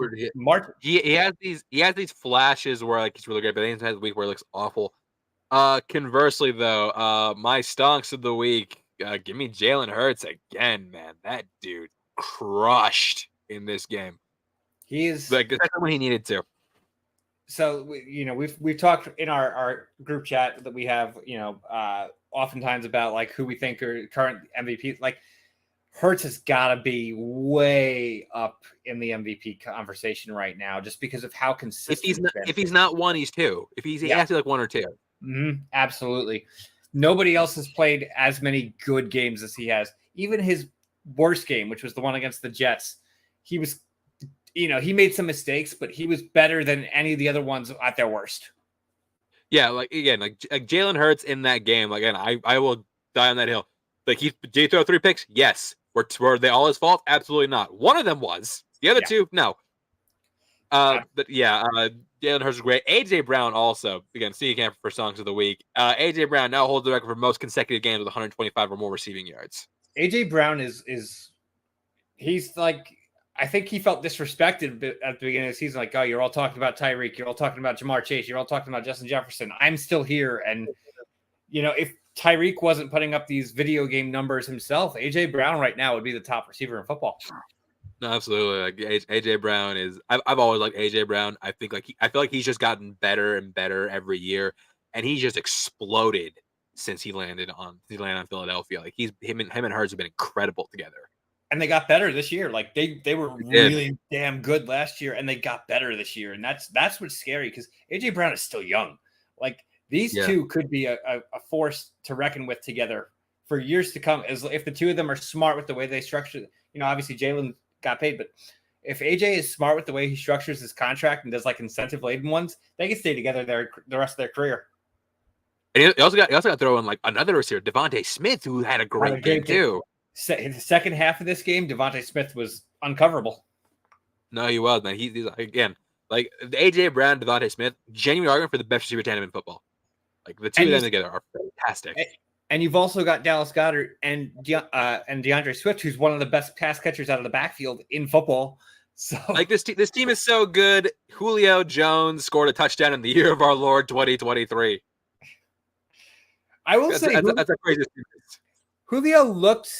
these flashes where he's really great, but then he has a week where it looks awful. Conversely, though, my stonks of the week, give me Jalen Hurts again, man. That dude crushed in this game. He's exactly when he needed to. So we've talked in our group chat that we have oftentimes about who we think are current MVPs. Hurts has got to be way up in the MVP conversation right now, just because of how consistent. If he's not one, he's two. He has to be 1 or 2. Mm-hmm, absolutely. Nobody else has played as many good games as he has. Even his worst game, which was the one against the Jets, he was. He made some mistakes, but he was better than any of the other ones at their worst. Yeah, Jalen Hurts in that game. Again, I will die on that hill. Did he throw 3 picks? Yes. Were they all his fault? Absolutely not. One of them was. The other 2, no. But yeah, Jalen Hurts was great. AJ Brown also, again, sneaky camp for songs of the week. AJ Brown now holds the record for most consecutive games with 125 or more receiving yards. AJ Brown he's like, I think he felt disrespected at the beginning of the season. Like, oh, you're all talking about Tyreek. You're all talking about Jamar Chase. You're all talking about Justin Jefferson. I'm still here. And, if Tyreek wasn't putting up these video game numbers himself, AJ Brown right now would be the top receiver in football. No, absolutely. Like AJ Brown is. I've always liked AJ Brown. I feel like he's just gotten better and better every year, and he's just exploded since he landed on Philadelphia. Like him and Hurts have been incredible together. And they got better this year. Like they were really damn good last year, and they got better this year. And that's what's scary because AJ Brown is still young. Like these two could be a force to reckon with together for years to come. As if the two of them are smart with the way they structure. Obviously Jalen got paid, but if AJ is smart with the way he structures his contract and does like incentive laden ones, they can stay together the rest of their career. And he also got to throw in like another receiver, Devontae Smith, who had a great game too. In the second half of this game, Devontae Smith was uncoverable. No, he was, man. He's again, like the AJ Brown, Devontae Smith, genuine argument for the best receiver tandem in football. Like the two of them together are fantastic. And you've also got Dallas Goedert and DeAndre Swift, who's one of the best pass catchers out of the backfield in football. So, like this team is so good. Julio Jones scored a touchdown in the year of our Lord 2023. I will say that's a crazy. Julio looked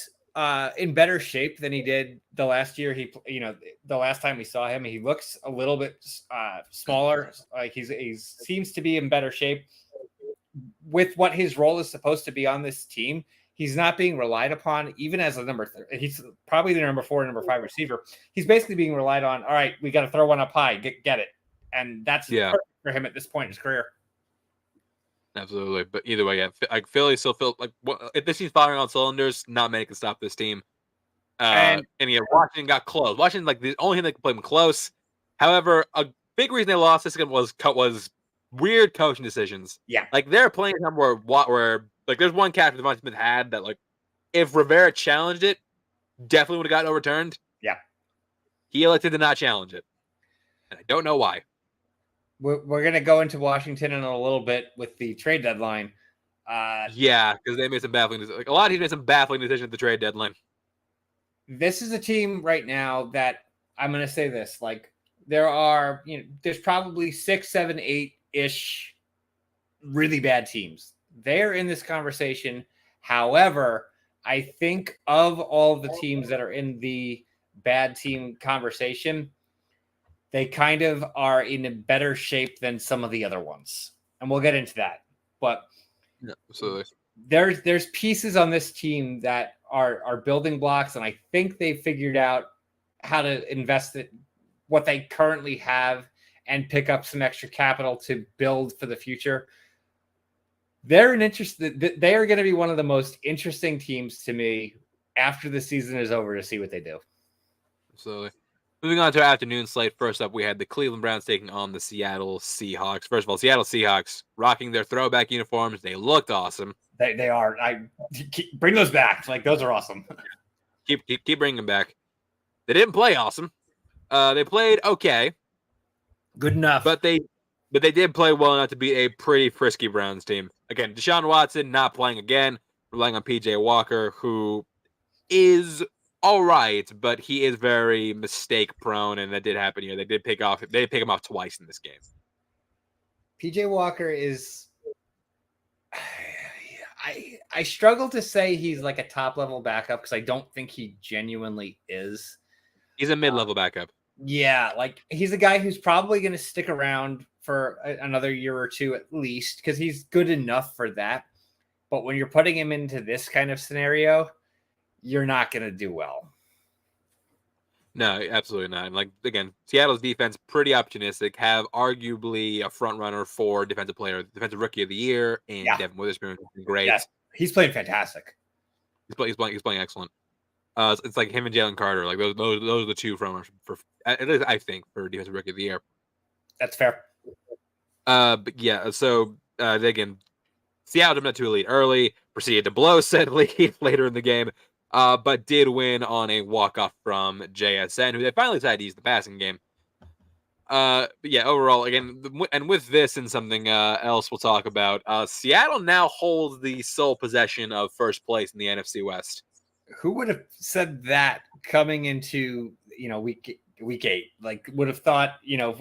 in better shape than he did the last year. The last time we saw him, he looks a little bit smaller. Like he seems to be in better shape with what his role is supposed to be on this team. He's not being relied upon even as a number 3. He's probably the number 4, number 5 receiver. He's basically being relied on. All right, we got to throw one up high, get it, and that's perfect for him at this point in his career. Absolutely, but either way, like Philly still feel like if this team's firing on cylinders, not many can stop this team. And Washington got close. Washington, like the only thing that could play them close. However, a big reason they lost this game was weird coaching decisions. Yeah, like they're playing time where like there's one catch Devontae Smith had that like if Rivera challenged it, definitely would have gotten overturned. Yeah, he elected to not challenge it, and I don't know why. We're going to go into Washington in a little bit with the trade deadline. Because they made some baffling decisions. Like a lot of teams made some baffling decisions at the trade deadline. This is a team right now that I'm going to say this. Like there's probably 6, 7, 8-ish really bad teams. They're in this conversation. However, I think of all the teams that are in the bad team conversation, they kind of are in a better shape than some of the other ones. And we'll get into that. But absolutely. There's pieces on this team that are building blocks, and I think they figured out how to invest what they currently have and pick up some extra capital to build for the future. They are going to be one of the most interesting teams to me after the season is over to see what they do. Absolutely. Moving on to our afternoon slate. First up, we had the Cleveland Browns taking on the Seattle Seahawks. First of all, Seattle Seahawks rocking their throwback uniforms. They looked awesome. They are. Bring those back. Like those are awesome. Keep bringing them back. They didn't play awesome. They played okay. Good enough. But they did play well enough to be a pretty frisky Browns team. Again, Deshaun Watson not playing again, relying on PJ Walker, who is all right, but he is very mistake prone, and that did happen here. They did pick him off twice in this game. PJ Walker is I struggle to say he's like a top level backup because I don't think he genuinely is. He's a mid-level backup. Yeah, like he's a guy who's probably going to stick around for another year or two at least because he's good enough for that. But when you're putting him into this kind of scenario, you're not going to do well. No, absolutely not. And like again, Seattle's defense pretty opportunistic. Have arguably a front runner for defensive rookie of the year, and Devin Witherspoon has been great. Yes, he's playing fantastic. He's playing excellent. It's like him and Jalen Carter. Like those are the two front runners for at least I think for defensive rookie of the year. That's fair. But yeah, so again, Seattle jumped to a lead early, proceeded to blow said lead later in the game. But did win on a walk-off from JSN, who they finally decided to use the passing game. But yeah, overall, again, and with this and something else we'll talk about, Seattle now holds the sole possession of first place in the NFC West. Who would have said that coming into week 8? Like, would have thought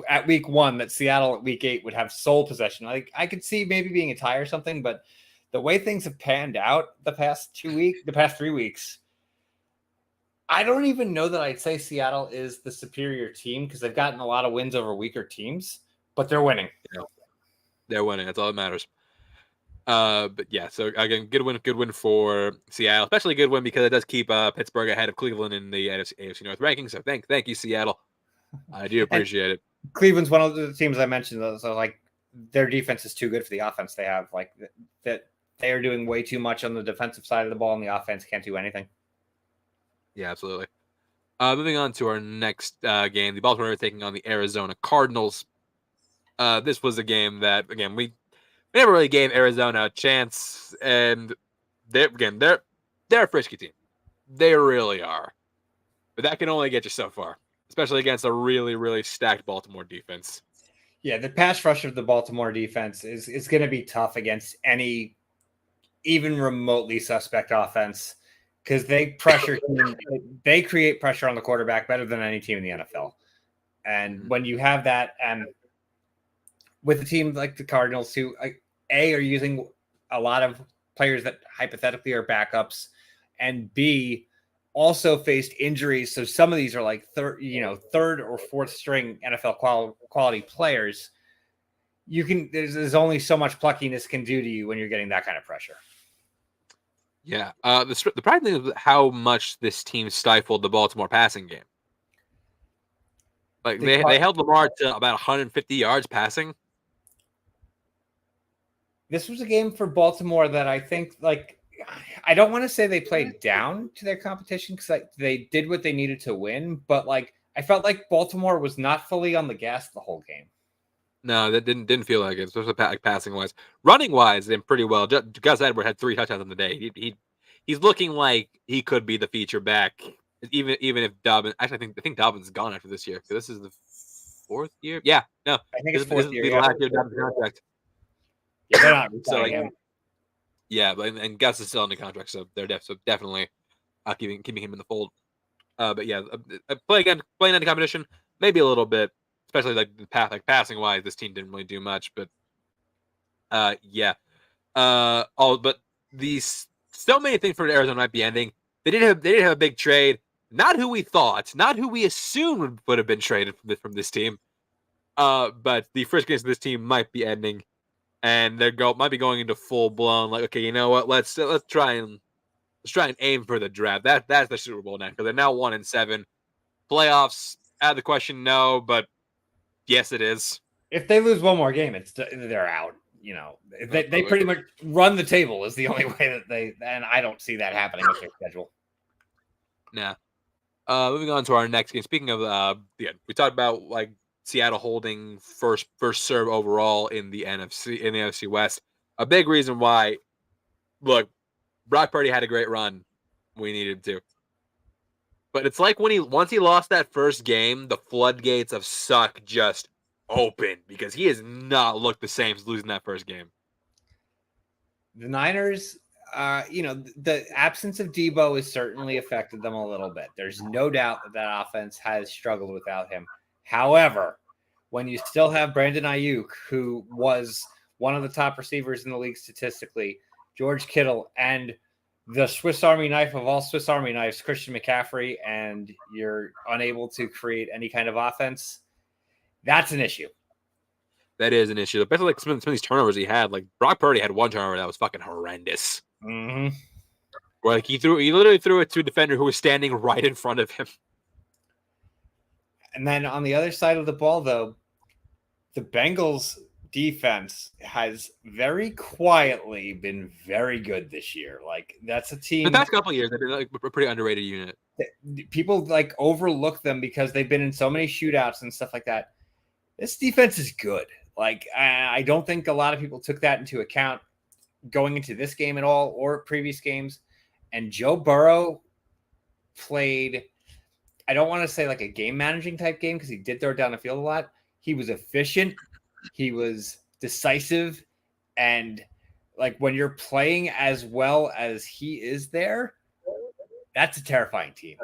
at week 1 that Seattle at week 8 would have sole possession. Like, I could see maybe being a tie or something, but the way things have panned out the past 3 weeks, I don't even know that I'd say Seattle is the superior team because they've gotten a lot of wins over weaker teams, but they're winning. Yeah. They're winning. That's all that matters. But yeah, so again, good win for Seattle, especially a good win because it does keep Pittsburgh ahead of Cleveland in the AFC North rankings. So thank you, Seattle. I do appreciate it. Cleveland's one of the teams I mentioned. So like their defense is too good for the offense they have. Like that they are doing way too much on the defensive side of the ball, and the offense can't do anything. Yeah, absolutely. Moving on to our next game, the Baltimore Ravens taking on the Arizona Cardinals. This was a game that, again, we never really gave Arizona a chance, and they're a frisky team. They really are. But that can only get you so far, especially against a really, really stacked Baltimore defense. Yeah, the pass rush of the Baltimore defense is going to be tough against any even remotely suspect offense because they create pressure on the quarterback better than any team in the NFL. And when you have that, and with a team like the Cardinals, who are using a lot of players that hypothetically are backups, and B, also faced injuries. So some of these are like third or fourth string NFL quality players. There's only so much pluckiness can do to you when you're getting that kind of pressure. Yeah. The problem thing is how much this team stifled the Baltimore passing game. Like they held Lamar to about 150 yards passing. This was a game for Baltimore that I think, I don't want to say they played down to their competition because they did what they needed to win, but I felt like Baltimore was not fully on the gas the whole game. No, that didn't feel like it, especially passing wise. Running wise, then pretty well. Gus Edwards had 3 touchdowns on the day. He's looking like he could be the feature back, even if Dobbins. Actually, I think Dobbins is gone after this year because this is the 4th year. Yeah, no, I think it's 4th year. The last year of Dobbins' contract. Yeah, they're not resigning him. Yeah, but and Gus is still on the contract, so they're definitely keeping him in the fold. But yeah, playing on the competition, maybe a little bit, especially passing wise. This team didn't really do much, but yeah. But these so many things for Arizona might be ending. They did have a big trade. Not who we thought, not who we assumed would have been traded from this team. But the friskiness of this team might be ending. And might be going into full blown okay, you know what? Let's try and aim for the draft. That's the Super Bowl now because they're now 1-7. Playoffs out of the question, no, but yes, it is. If they lose one more game, they're out. They pretty much run the table is the only way that and I don't see that happening with their schedule. Nah. Moving on to our next game. Speaking of we talked about Seattle holding first serve overall in the NFC West. A big reason why, look, Brock Purdy had a great run. We needed to. But it's like once he lost that first game, the floodgates of suck just opened because he has not looked the same since losing that first game. The Niners, the absence of Debo has certainly affected them a little bit. There's no doubt that offense has struggled without him. However, when you still have Brandon Ayuk, who was one of the top receivers in the league statistically, George Kittle, and the Swiss Army knife of all Swiss Army knives, Christian McCaffrey, and you're unable to create any kind of offense, that's an issue. That is an issue. Especially some of these turnovers he had. Brock Purdy had one turnover that was fucking horrendous. Mm-hmm. Where he literally threw it to a defender who was standing right in front of him. And then on the other side of the ball, though, the Bengals defense has very quietly been very good this year. That's a team. The past couple of years, they've been a pretty underrated unit. People overlook them because they've been in so many shootouts and stuff like that. This defense is good. I don't think a lot of people took that into account going into this game at all or previous games. And Joe Burrow played, I don't want to say a game managing type game because he did throw down the field a lot. He was efficient. He was decisive. And like when you're playing as well as he is there, that's a terrifying team.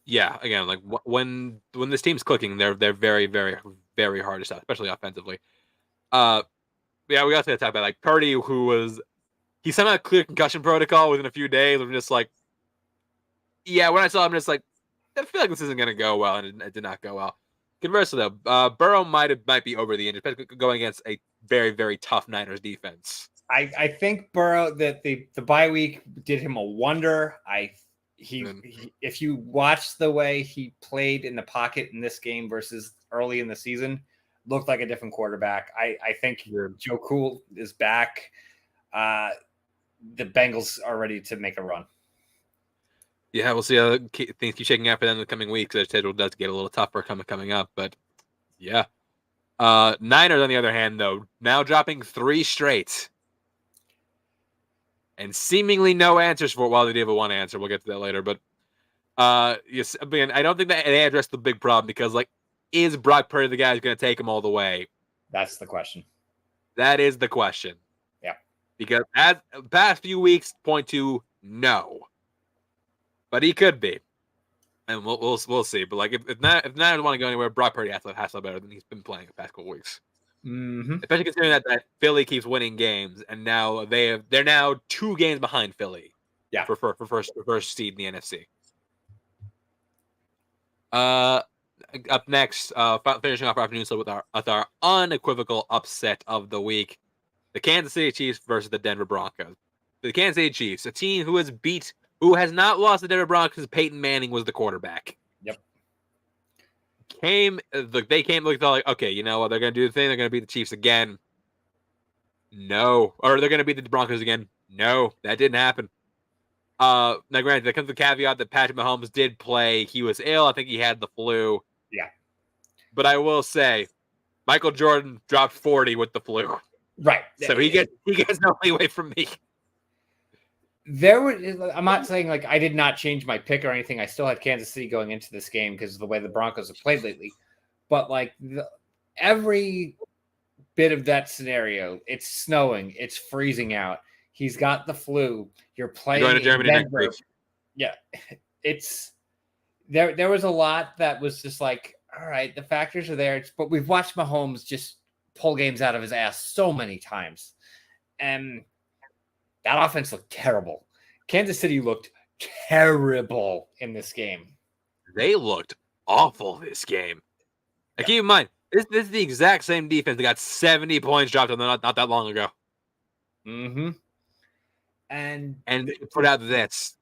Yeah, again, like when this team's clicking, they're very, very, very hard to stop, especially offensively. Yeah, we also got to talk about like Purdy, he somehow cleared concussion protocol within a few days. I'm just like, yeah, when I saw him, just like, I feel like this isn't gonna go well, and it did not go well. Conversely, though, Burrow might be over the injury, going against a very, very tough Niners defense. I think Burrow that the bye week did him a wonder. If you watch the way he played in the pocket in this game versus early in the season, looked like a different quarterback. I think Joe Cool is back. The Bengals are ready to make a run. Yeah, we'll see how things keep shaking out for them in the coming weeks. Their schedule does get a little tougher coming up, but yeah. Niners, on the other hand, though, now dropping 3 straight. And seemingly no answers for it. Well, they do have a one answer. We'll get to that later. But yes, again, I don't think that they addressed the big problem because, like, is Brock Purdy the guy who's going to take him all the way? That's the question. That is the question. Yeah. Because as the past few weeks point to no. But he could be. And we'll see. But like if not want to go anywhere, Brock Purdy has to better than he's been playing the past couple weeks. Mm-hmm. Especially considering that Philly keeps winning games, and now they're now 2 games behind Philly. Yeah, for first seed in the NFC. Up next, finishing off our afternoon slate with our unequivocal upset of the week: the Kansas City Chiefs versus the Denver Broncos. The Kansas City Chiefs, a team who has not lost the Denver Broncos because Peyton Manning was the quarterback. Yep. They came like, okay, you know what? They're going to do the thing. They're going to beat the Chiefs again. No. Or they're going to beat the Broncos again. No, that didn't happen. Now, granted, there comes the caveat that Patrick Mahomes did play. He was ill. I think he had the flu. Yeah. But I will say, Michael Jordan dropped 40 with the flu. Right. So he gets no leeway from me. I'm not saying like I did not change my pick or anything. I still had Kansas City going into this game because of the way the Broncos have played lately. But like every bit of that scenario, it's snowing, it's freezing out. He's got the flu. You're playing going to Germany in Denver. next week. Yeah, it's there. There was a lot that was just like, all right, the factors are there. But we've watched Mahomes just pull games out of his ass so many times, and that offense looked terrible. Kansas City looked terrible in this game. They looked awful this game. Yep. Keep in mind, this is the exact same defense that got 70 points dropped on them not that long ago. Mm-hmm. And put out this.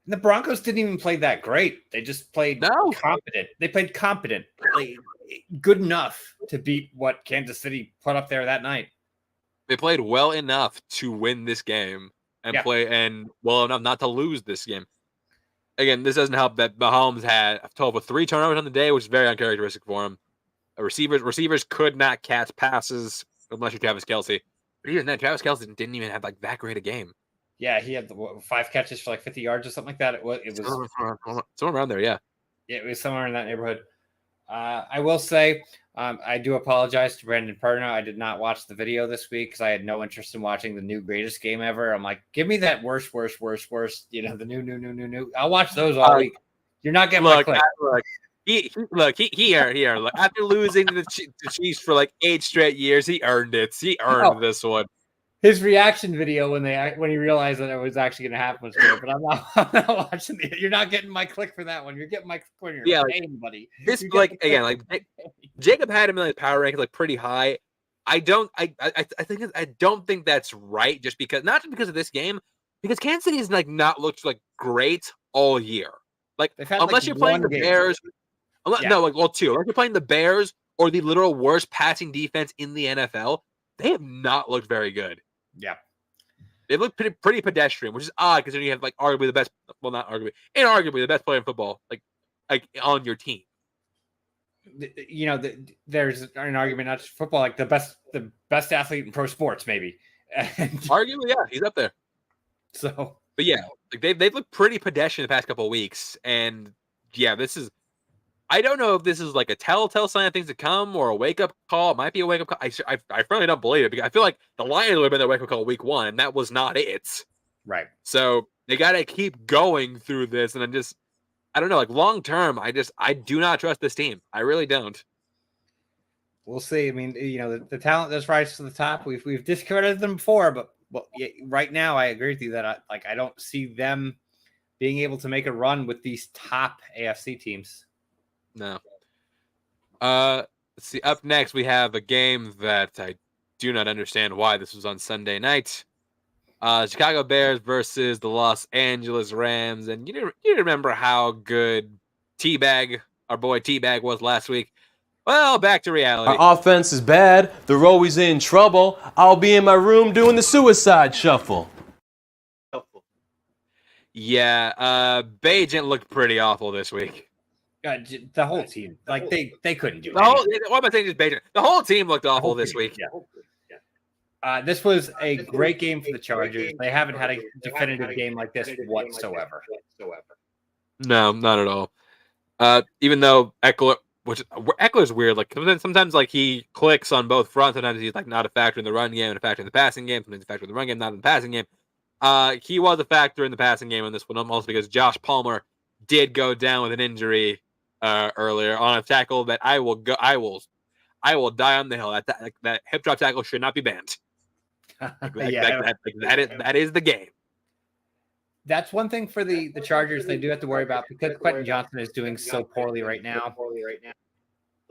The Broncos didn't even play that great. They just played competent. They played competent. Good enough to beat what Kansas City put up there that night. They played well enough to win this game and play well enough not to lose this game. Again, this doesn't help that Mahomes had a total of 3 turnovers on the day, which is very uncharacteristic for him. Receivers could not catch passes unless you're Travis Kelce. But even then, Travis Kelce didn't even have like that great a game. Yeah, he had 5 catches for like 50 yards or something like that. It was somewhere around there. Yeah, it was somewhere in that neighborhood. I will say, I do apologize to Brandon Perna. I did not watch the video this week because I had no interest in watching the new greatest game ever. I'm like, give me that worst. You know, the new. I'll watch those all week. You're not getting my click. He earned. Look, after losing to the Chiefs for like 8 straight years, he earned it. He earned this one. His reaction video when he realized that it was actually going to happen was good, but I'm not watching it. You're not getting my click for that one. You're getting my click when you're paying, buddy. This Jacob had him in the power rankings like pretty high. I don't think that's right. Not just because of this game, because Kansas City has like not looked like great all year. Like unless you're playing the Bears, unless you're playing the Bears or the literal worst passing defense in the NFL, they have not looked very good. Yeah. They look pretty pedestrian, which is odd considering you have like arguably the best, well, not arguably, inarguably the best player in football, like on your team. You know, there's an argument not just football, like the best athlete in pro sports, maybe. And arguably, yeah, he's up there. So, but yeah, like they've looked pretty pedestrian the past couple of weeks, and yeah, this is. I don't know if this is like a telltale sign of things to come or a wake-up call. It might be a wake-up call. I firmly don't believe it because I feel like the Lions would have been their wake-up call week 1, and that was not it. Right. So they got to keep going through this, and I don't know, like long term, I do not trust this team. I really don't. We'll see. I mean, the talent that's rise to the top. We've discredited them before, but right now I agree with you that I don't see them being able to make a run with these top AFC teams. No. Let's see. Up next, we have a game that I do not understand why this was on Sunday night. Chicago Bears versus the Los Angeles Rams, and you remember how good our boy Teabag was last week. Well, back to reality. Our offense is bad. They're always in trouble. I'll be in my room doing the suicide shuffle. Yeah, Bagent looked pretty awful this week. The whole team, like they couldn't do it. What am I saying? Just Bagent. The whole team looked awful this week. Yeah. This was a great game for the Chargers. They haven't had a definitive game like this whatsoever. No, not at all. Even though Eckler's weird. Like sometimes like he clicks on both fronts. Sometimes he's like not a factor in the run game and a factor in the passing game. Sometimes he's a factor in the run game, not in the passing game. He was a factor in the passing game on this one, almost because Josh Palmer did go down with an injury earlier on a tackle that I will die on the hill. That hip drop tackle should not be banned. That is the game. That's one thing for the Chargers they do have to worry about because Quentin Johnson is doing so poorly right now.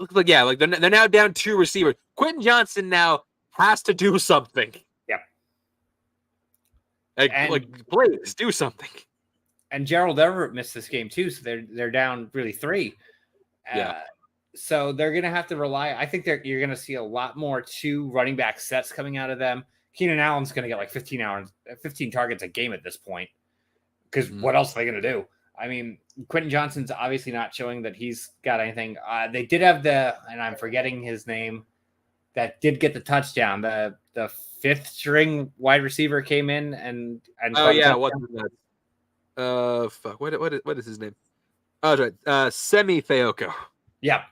Looks like they're now down 2 receivers. Quentin Johnson now has to do something. Yeah. Please do something. And Gerald Everett missed this game too, so they're down really 3. Yeah. So they're gonna have to rely. I think you're gonna see a lot more 2 running back sets coming out of them. Keenan Allen's gonna get like 15 targets a game at this point. Because what else are they going to do? I mean, Quentin Johnson's obviously not showing that he's got anything. They did have and I'm forgetting his name, that did get the touchdown. The 5th string wide receiver came in and oh yeah, what is that? Fuck, what is his name? Oh, that's right, Semi Fehoko. Yeah,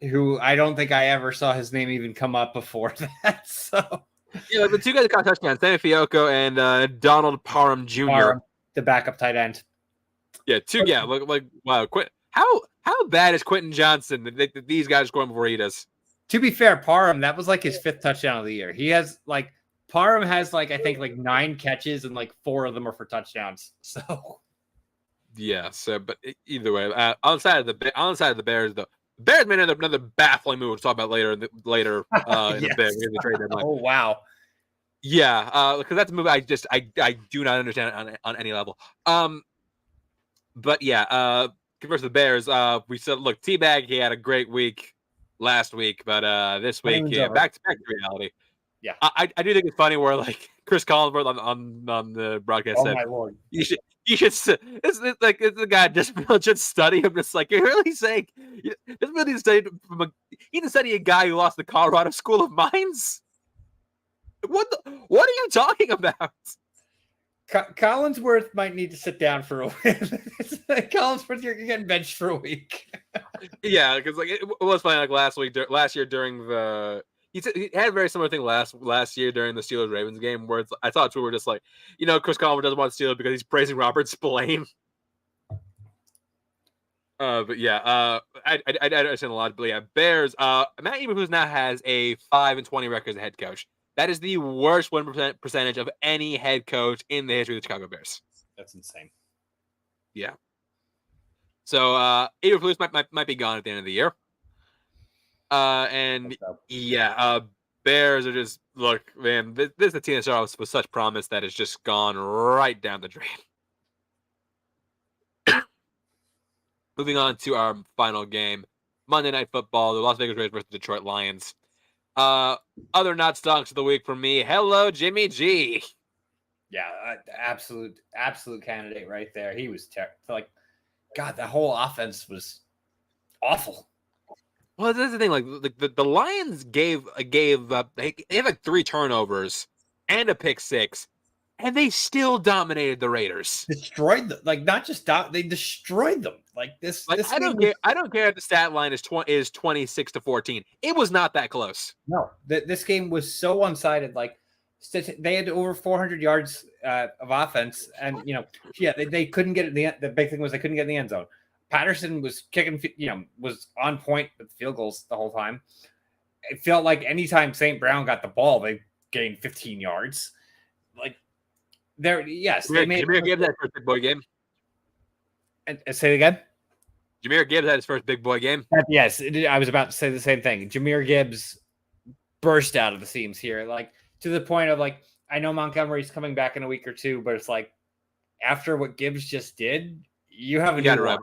who I don't think I ever saw his name even come up before that. So yeah, the 2 guys that caught touchdowns, Semi Fehoko and Donald Parham Jr. The backup tight end. Yeah, 2. Yeah, like wow. How bad is Quentin Johnson that these guys are scoring before he does? To be fair, Parham, that was like his 5th touchdown of the year. Parham has I think 9 catches and 4 of them are for touchdowns. So yeah. So, but either way, on the side of the Bears, the Bears made another baffling move. We'll talk about later in the the trade deadline. Oh wow. Yeah, because that's a move I do not understand on any level. But yeah, versus the Bears, we said, look, Teabag, he had a great week last week, but this week, back to reality. Yeah, I do think it's funny where Chris Collinsworth on the broadcast said, my Lord, you should. It's the guy just study him. Just you're really saying, just really study he didn't study a guy who lost the Colorado School of Mines. What are you talking about? Collinsworth might need to sit down for a week. Collinsworth, you're getting benched for a week. Yeah, because it was funny. Last year during he had a very similar thing last year during the Steelers Ravens game where I thought we were just Chris Collinsworth doesn't want to steal it because he's praising Robert Spillane. But yeah, I understand a lot. But yeah, Bears. Matt Eberflus now has a 5-20 record as a head coach. That is the worst win percentage of any head coach in the history of the Chicago Bears. That's insane. Yeah. So Eberflus might be gone at the end of the year. Bears are just man. This is the team that started off with such promise that has just gone right down the drain. Moving on to our final game, Monday Night Football, the Las Vegas Raiders versus the Detroit Lions. Other not stonks of the week for me. Hello, Jimmy G. Yeah, absolute candidate right there. He was God, the whole offense was awful. Well, this is the thing. The Lions gave up. They have 3 turnovers and a pick 6, and they still dominated the Raiders. Destroyed them. Like, not just they destroyed them. Like this. Like, this I don't care. I don't care if the stat line is 26-14. It was not that close. No, this game was so one-sided. Like, they had over 400 yards of offense, and they couldn't get it in the end. The big thing was they couldn't get in the end zone. Patterson was kicking, was on point with field goals the whole time. It felt like anytime St. Brown got the ball, they gained 15 yards. Like, they made Jahmyr Gibbs had his first big boy game. And say it again. Jahmyr Gibbs had his first big boy game. Yes, I was about to say the same thing. Jahmyr Gibbs burst out of the seams here, like to the point of like, I know Montgomery's coming back in a week or two, but it's like after what Gibbs just did, you have a new one.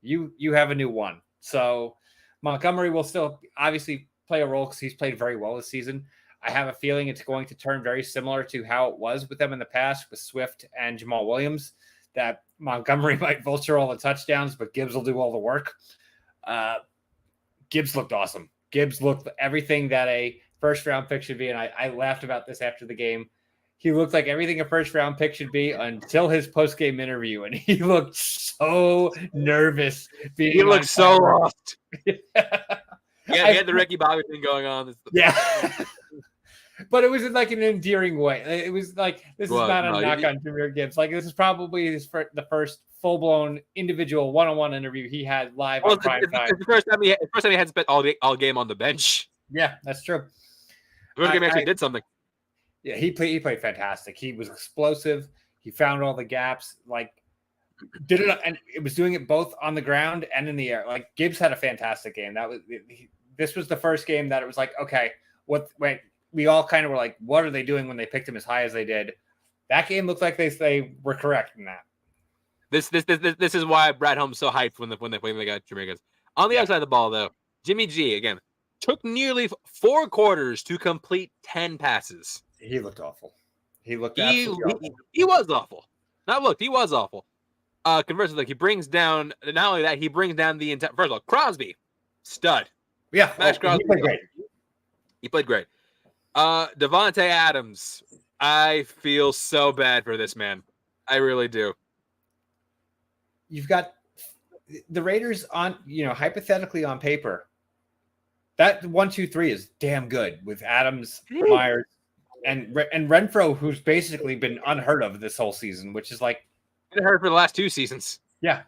You have a new one. So Montgomery will still obviously play a role because he's played very well this season. I have a feeling it's going to turn very similar to how it was with them in the past with Swift and Jamal Williams, that Montgomery might vulture all the touchdowns, but Gibbs will do all the work. Gibbs looked awesome. Gibbs looked everything that a first-round pick should be, and I laughed about this after the game. He looked like everything a first-round pick should be until his post-game interview, and he looked so nervous. He looked so lost. Yeah, he had the Ricky Bobby thing going on. Yeah. But it was in like an endearing way. It was like, this is not a knock on Jahmyr Gibbs. Like, this is probably the first full-blown individual one-on-one interview he had live on prime time. It's the first time he had spent all game on the bench. Yeah, that's true. The first game actually did something. Yeah, he played fantastic. He was explosive. He found all the gaps. Like, did it, and it was doing it both on the ground and in the air. Like, Gibbs had a fantastic game. This was the first game that it was like, okay, we all kind of were like, what are they doing when they picked him as high as they did? That game looked like they were correct in that. This is why Brad Holmes so hyped when they got Jahmyr Gibbs. On the other side of the ball, though, Jimmy G again took nearly 4 quarters to complete 10 passes. He looked awful. He looked absolutely awful. He was awful. He was awful. Conversely, like, he brings down, not only that, he brings down the entire. First of all, Crosby, stud. Yeah, Crosby, he played great. He played great. Davante Adams, I feel so bad for this man. I really do. You've got the Raiders on, hypothetically on paper. That 1-2-3 is damn good with Adams, Myers, and Renfro, who's basically been unheard of this whole season, which is like been hurt for the last 2 seasons. Yeah,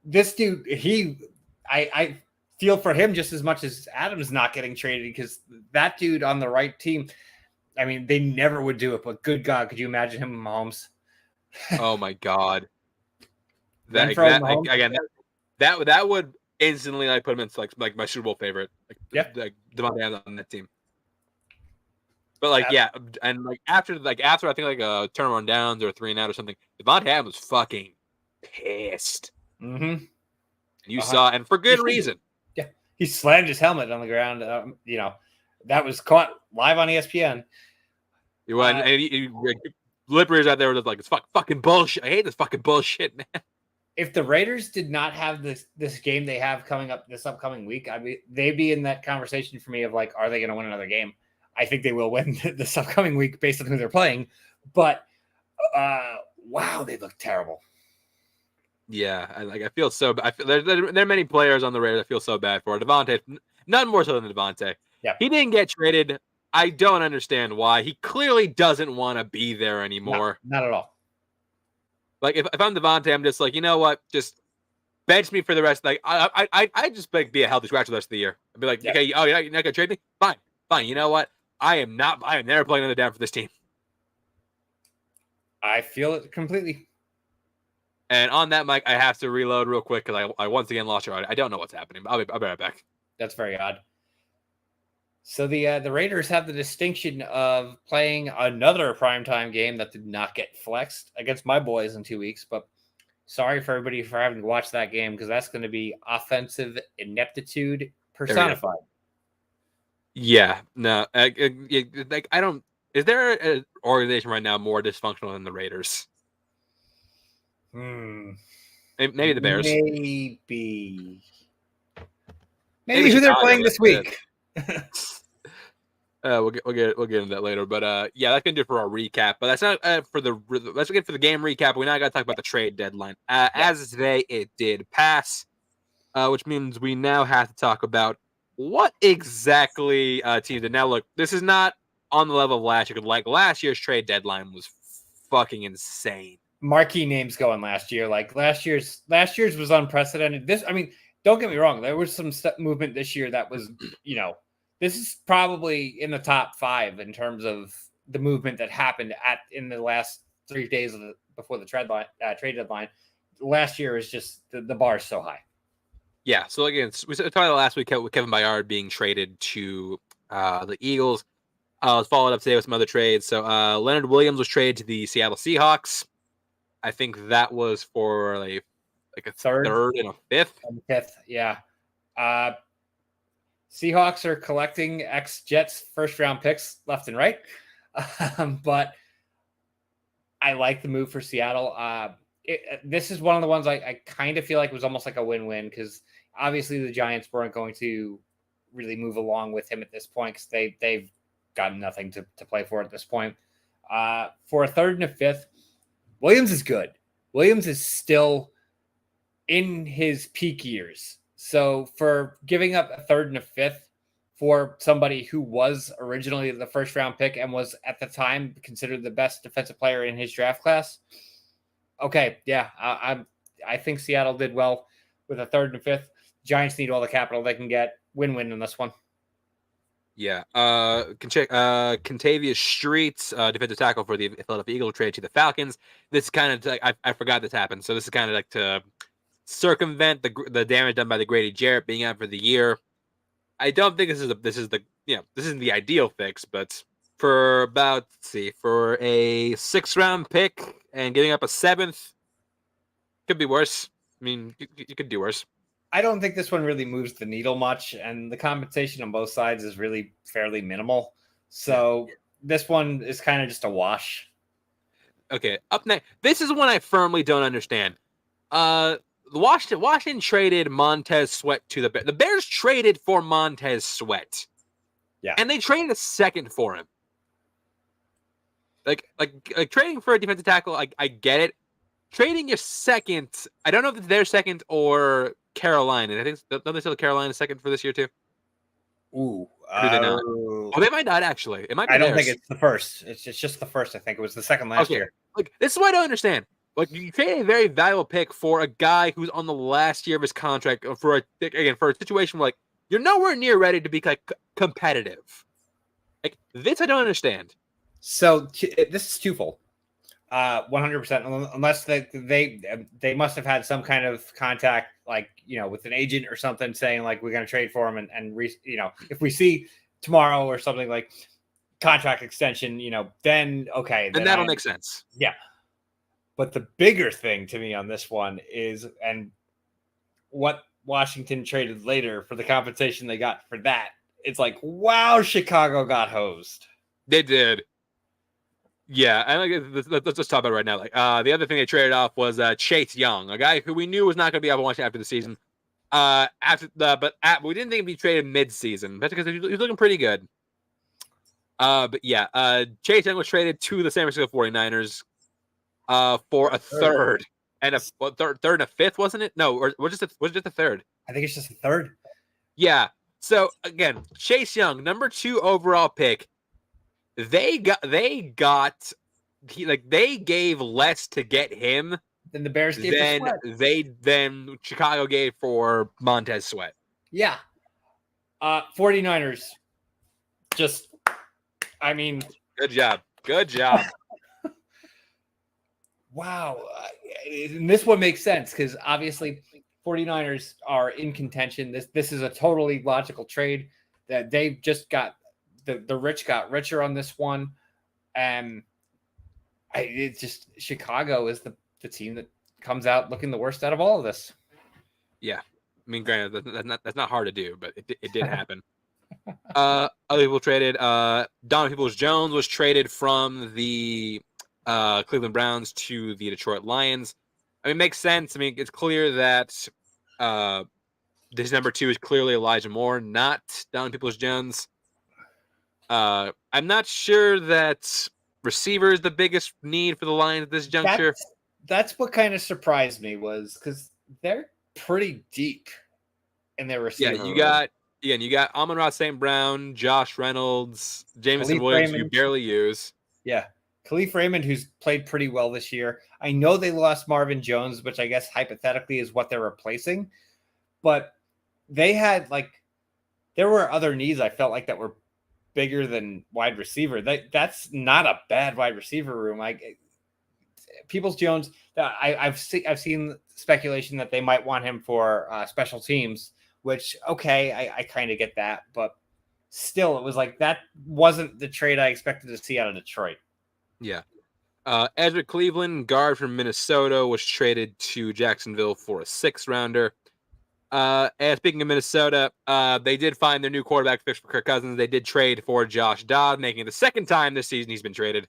this dude, I feel for him just as much as Adams not getting traded, because that dude on the right team, I mean, they never would do it, but good God, could you imagine him and Mahomes? Oh my God. That would instantly like put him into like my Super Bowl favorite. Like Davante Adams on that team. But like, yeah, and like after I think like a turn on downs or 3 and out or something, Davante Adams was fucking pissed. Mm-hmm. And you saw, and for good reason. Yeah, he slammed his helmet on the ground. That was caught live on ESPN. Lippers out there were just like, it's fucking bullshit. I hate this fucking bullshit, man. If the Raiders did not have this game they have coming up this upcoming week, they'd be in that conversation for me of like, are they going to win another game? I think they will win this upcoming week based on who they're playing. But wow, they look terrible. Yeah, I feel so. I feel there are many players on the Raiders I feel so bad for. Davante, none more so than Davante. Yeah, he didn't get traded. I don't understand why. He clearly doesn't want to be there anymore. No, not at all. Like if I'm Davante, I'm just like, you know what? Just bench me for the rest. Like I just be a healthy scratch the rest of the year. I'd be like, okay, you're not gonna trade me? Fine. You know what? I am never playing another down for this team. I feel it completely. And on that, Mike, I have to reload real quick because I once again lost your audio. I don't know what's happening. I'll be right back. That's very odd. So the Raiders have the distinction of playing another primetime game that did not get flexed against my boys in 2 weeks. But sorry for everybody for having to watch that game, because that's going to be offensive ineptitude personified. Yeah, no, like I don't. Is there an organization right now more dysfunctional than the Raiders? Maybe the Bears. Maybe who they're playing this week. we'll get into that later. But yeah, that's gonna do it for our recap. But that's not let's get for the game recap. We now got to talk about the trade deadline. As of today, it did pass, which means we now have to talk about what exactly teams did. Now, look, this is not on the level of last year. Like last year's trade deadline was fucking insane. Marquee names going last year. Like last year's was unprecedented. I mean, don't get me wrong. There was some movement this year that was, this is probably in the top 5 in terms of the movement that happened in the last 3 days before the trade deadline. Last year is just the bar is so high. Yeah. So again, we talked about last week with Kevin Byard being traded to the Eagles. Let's follow it up today with some other trades. So Leonard Williams was traded to the Seattle Seahawks. I think that was for like a third and a fifth. Yeah. Seahawks are collecting ex-Jets first-round picks left and right. But I like the move for Seattle. This is one of the ones I kind of feel like was almost like a win-win because obviously the Giants weren't going to really move along with him at this point because they've got nothing to play for at this point. For a third and a fifth, Williams is good. Williams is still in his peak years. So for giving up a third and a fifth for somebody who was originally the first round pick and was at the time considered the best defensive player in his draft class. Okay. Yeah. I think Seattle did well with a third and a fifth. Giants need all the capital they can get. Win-win in this one. Yeah. Contavious Streets, defensive tackle for the Philadelphia Eagles, traded to the Falcons. This is kind of I forgot this happened. So this is kind of like to circumvent the damage done by the Grady Jarrett being out for the year. I don't think this isn't the ideal fix, but for a 6th round pick and getting up a 7th, could be worse. I mean, you could do worse. I don't think this one really moves the needle much, and the compensation on both sides is really fairly minimal. So this one is kind of just a wash. Okay, up next. This is one I firmly don't understand. Washington traded Montez Sweat to the Bears. The Bears traded for Montez Sweat. Yeah. And they traded a 2nd for him. Like trading for a defensive tackle, I get it. Trading your 2nd, I don't know if it's their 2nd or Carolina. I think don't they still Carolina 2nd for this year too? Ooh. Do they not? Oh, they might not actually. It might be I don't theirs. think it's the first. It's just the first, I think. It was the 2nd last year. Like, this is what I don't understand. Like, you trade a very valuable pick for a guy who's on the last year of his contract for a situation where, like, you're nowhere near ready to be like competitive. Like, this I don't understand. So this is twofold. 100%. Unless they must have had some kind of contact, like, with an agent or something saying like, we're going to trade for him. And if we see tomorrow or something like contract extension, then okay. Then that'll make sense. Yeah. But the bigger thing to me on this one is, and what Washington traded later for the compensation they got for that, it's like, wow, Chicago got hosed. They did. Yeah, let's just talk about it right now. Like, the other thing they traded off was Chase Young, a guy who we knew was not going to be out of Washington after the season. But we didn't think he'd be traded mid-season, but because he was looking pretty good. But yeah, Chase Young was traded to the San Francisco 49ers for a third and a third and a 5th, wasn't it? No, or was it just a third? I think it's just a third. Yeah. So again, Chase Young, number 2 overall pick. They gave less to get him than the Bears gave than Chicago gave for Montez Sweat. Yeah. 49ers. Just, I mean, good job. Wow. And this one makes sense because obviously 49ers are in contention. This is a totally logical trade that they've just got. The rich got richer on this one. And it's just Chicago is the team that comes out looking the worst out of all of this. Yeah. I mean, granted, that's not hard to do, but it did happen. Other people traded. Donovan Peoples-Jones was traded from the Cleveland Browns to the Detroit Lions. I mean, it makes sense. I mean, it's clear that this number 2 is clearly Elijah Moore, not Donovan Peoples-Jones. I'm not sure that receiver is the biggest need for the Lions at this juncture. That's what kind of surprised me was because they're pretty deep in their receiver. Yeah, you got Amon-Ra St. Brown, Josh Reynolds, Jameson Williams, who you barely use. Yeah. Khalif Raymond, who's played pretty well this year. I know they lost Marvin Jones, which I guess hypothetically is what they're replacing. But they had there were other needs I felt like that were bigger than wide receiver. That's not a bad wide receiver room. Peoples-Jones, I've seen speculation that they might want him for special teams, which, okay, I kind of get that. But still, it was that wasn't the trade I expected to see out of Detroit. Yeah. Ezra Cleveland, guard from Minnesota, was traded to Jacksonville for a 6th-rounder. And speaking of Minnesota, they did find their new quarterback fix for Kirk Cousins. They did trade for Josh Dobbs, making it the 2nd time this season he's been traded.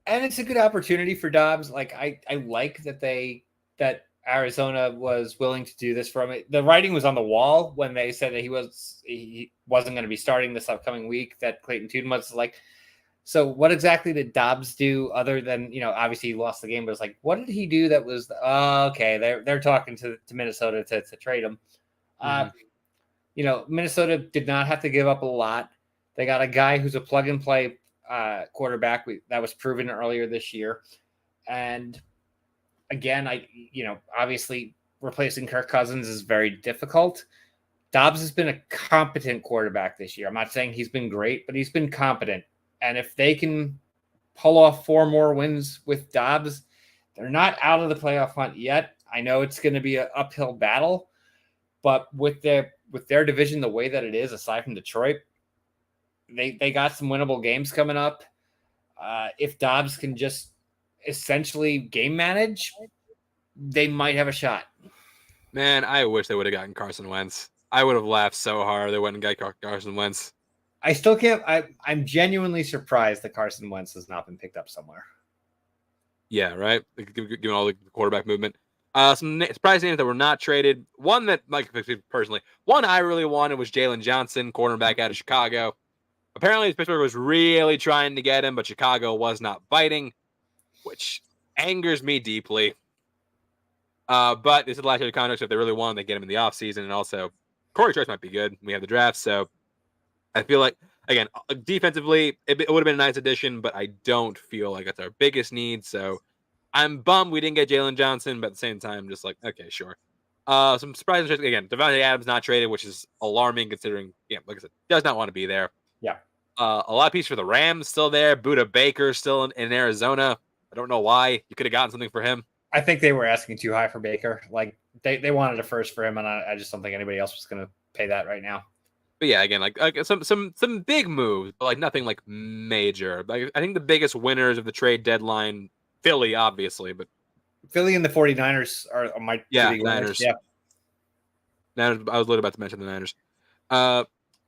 And it's a good opportunity for Dobbs. I like that Arizona was willing to do this for him. The writing was on the wall when they said that he wasn't going to be starting this upcoming week, that Clayton Tune was so what exactly did Dobbs do other than, obviously he lost the game, but it's what did he do that was, okay, they're talking to Minnesota to trade him. Minnesota did not have to give up a lot. They got a guy who's a plug and play quarterback that was proven earlier this year. And again, obviously replacing Kirk Cousins is very difficult. Dobbs has been a competent quarterback this year. I'm not saying he's been great, but he's been competent. And if they can pull off 4 more wins with Dobbs, they're not out of the playoff hunt yet. I know it's going to be an uphill battle, but with their division the way that it is, aside from Detroit, they got some winnable games coming up. If Dobbs can just essentially game manage, they might have a shot. Man, I wish they would have gotten Carson Wentz. I would have laughed so hard they went and got Carson Wentz. I still can't. I'm genuinely surprised that Carson Wentz has not been picked up somewhere. Yeah, right. Given all the quarterback movement. Some surprising names that were not traded. One that, personally, one I really wanted was Jalen Johnson, cornerback out of Chicago. Apparently, Pittsburgh was really trying to get him, but Chicago was not biting, which angers me deeply. But this is the last year of the contract, so if they really wanted, they get him in the offseason. And also, Corey Trice might be good. We have the draft, so I feel like, again, defensively, it would have been a nice addition, but I don't feel like that's our biggest need. So I'm bummed we didn't get Jalen Johnson, but at the same time, just okay, sure. Some surprising trades. Again, Devontae Adams not traded, which is alarming considering, like I said, does not want to be there. Yeah. A lot of pieces for the Rams still there. Budda Baker still in Arizona. I don't know why. You could have gotten something for him. I think they were asking too high for Baker. They wanted a first for him, and I just don't think anybody else was going to pay that right now. But yeah, again, some big moves, but nothing major. I think the biggest winners of the trade deadline, Philly, obviously, but Philly and the 49ers might be Niners. Yeah. Niners, I was literally about to mention the Niners.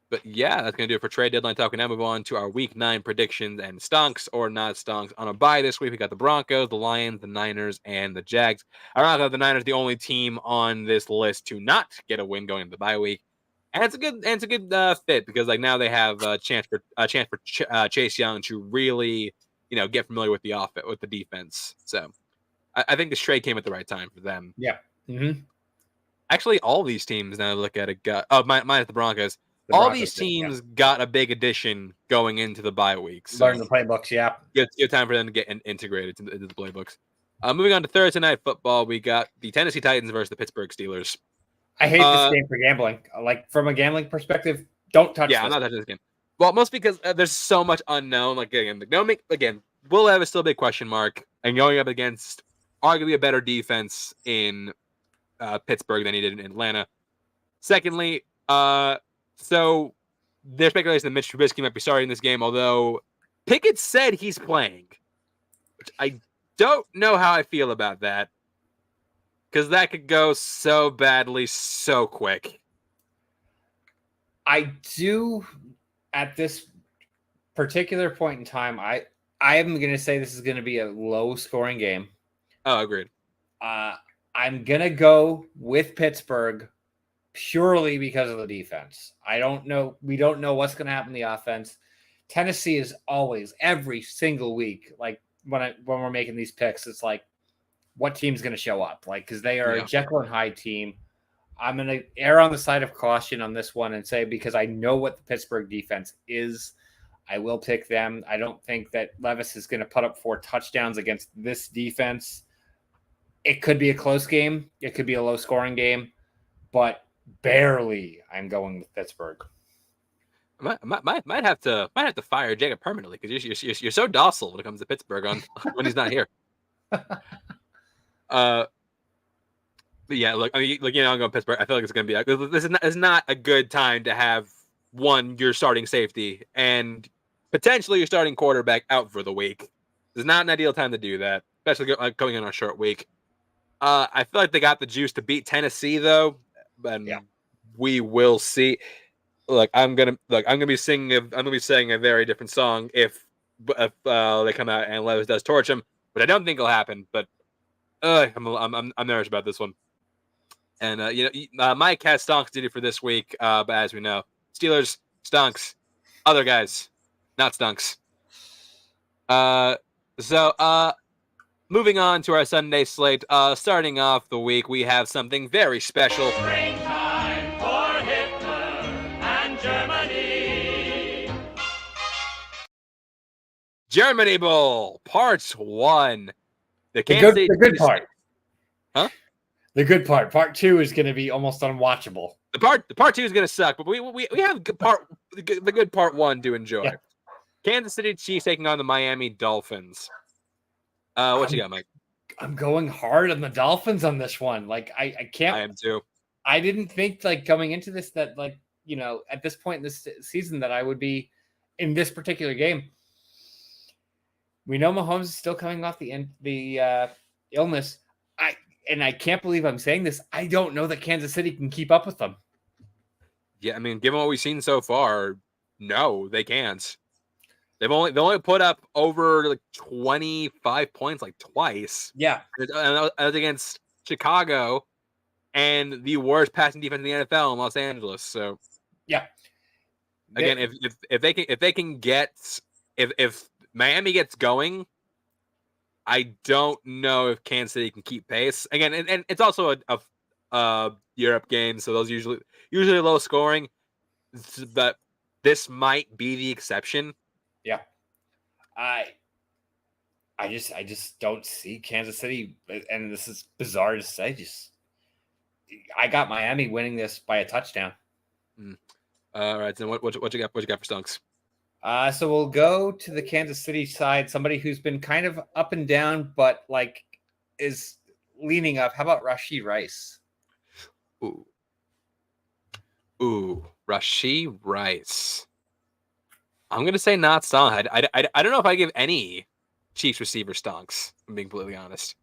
But yeah, that's going to do it for trade deadline talk. We now move on to our week 9 predictions and stonks or not stonks. On a bye this week, we got the Broncos, the Lions, the Niners, and the Jags. Ironically, the Niners the only team on this list to not get a win going into the bye week. And it's a good fit because now they have a chance for Chase Young to really get familiar with the defense. So I think this trade came at the right time for them. Yeah. Mm-hmm. Actually, all these teams now look at it. Minus the Broncos. All these teams got a big addition going into the bye week. So learn the playbooks. Yeah. Good time for them to get integrated into the playbooks. Moving on to Thursday night football, we got the Tennessee Titans versus the Pittsburgh Steelers. I hate this game for gambling. From a gambling perspective, don't touch. Yeah, I'm not touching this game. Well, mostly because there's so much unknown. Will Levis still a big question mark, and going up against arguably a better defense in Pittsburgh than he did in Atlanta. Secondly, so there's speculation that Mitch Trubisky might be starting this game, although Pickett said he's playing, which I don't know how I feel about that. Because that could go so badly so quick. I do, at this particular point in time, I am going to say this is going to be a low-scoring game. Oh, agreed. I'm going to go with Pittsburgh purely because of the defense. I don't know. We don't know what's going to happen in the offense. Tennessee is always, every single week, like when we're making these picks, it's like, what team's going to show up? Like, because they are a Jekyll and Hyde team. I'm going to err on the side of caution on this one and say, because I know what the Pittsburgh defense is, I will pick them. I don't think that Levis is going to put up 4 touchdowns against this defense. It could be a close game. It could be a low-scoring game, but barely I'm going with Pittsburgh. Might have to fire Jacob permanently because you're so docile when it comes to Pittsburgh when he's not here. But yeah, look, I mean, I'm going Pittsburgh. I feel like it's going to be this is not a good time to have your starting safety and potentially your starting quarterback out for the week. This is not an ideal time to do that, especially going in on a short week. I feel like they got the juice to beat Tennessee though, but we will see. Look, I'm gonna be saying a very different song if they come out and Levis does torch him, but I don't think it'll happen. But I'm nervous about this one. And Mike has stonks duty for this week, but as we know, Steelers stonks, other guys not stonks. So moving on to our Sunday slate. Starting off the week, we have something very special. Springtime for Hitler and Germany. Germany Bowl, Part 1. The good part. Huh? The good part. Part 2 is going to be almost unwatchable. The part 2 is going to suck, but we have the good part 1 to enjoy. Yeah. Kansas City Chiefs taking on the Miami Dolphins. What you got, Mike? I'm going hard on the Dolphins on this one. Like I can't. I am too. I didn't think coming into this that at this point in this season that I would be in this particular game. We know Mahomes is still coming off the illness. I can't believe I'm saying this. I don't know that Kansas City can keep up with them. Yeah, I mean, given what we've seen so far, no, they can't. They only put up over 25 points twice. Yeah, and that was against Chicago and the worst passing defense in the NFL in Los Angeles. So yeah, again, if Miami gets going, I don't know if Kansas City can keep pace. Again, and it's also a Europe game, so those usually low scoring. But this might be the exception. Yeah, I just don't see Kansas City, and this is bizarre to say. I got Miami winning this by a touchdown. All right, then what you got? What you got for stonks? So we'll go to the Kansas City side. Somebody who's been kind of up and down, but is leaning up. How about Rashee Rice? Ooh, Rashee Rice. I'm gonna say not stonk. I don't know if I give any Chiefs receiver stonks. I'm being completely honest.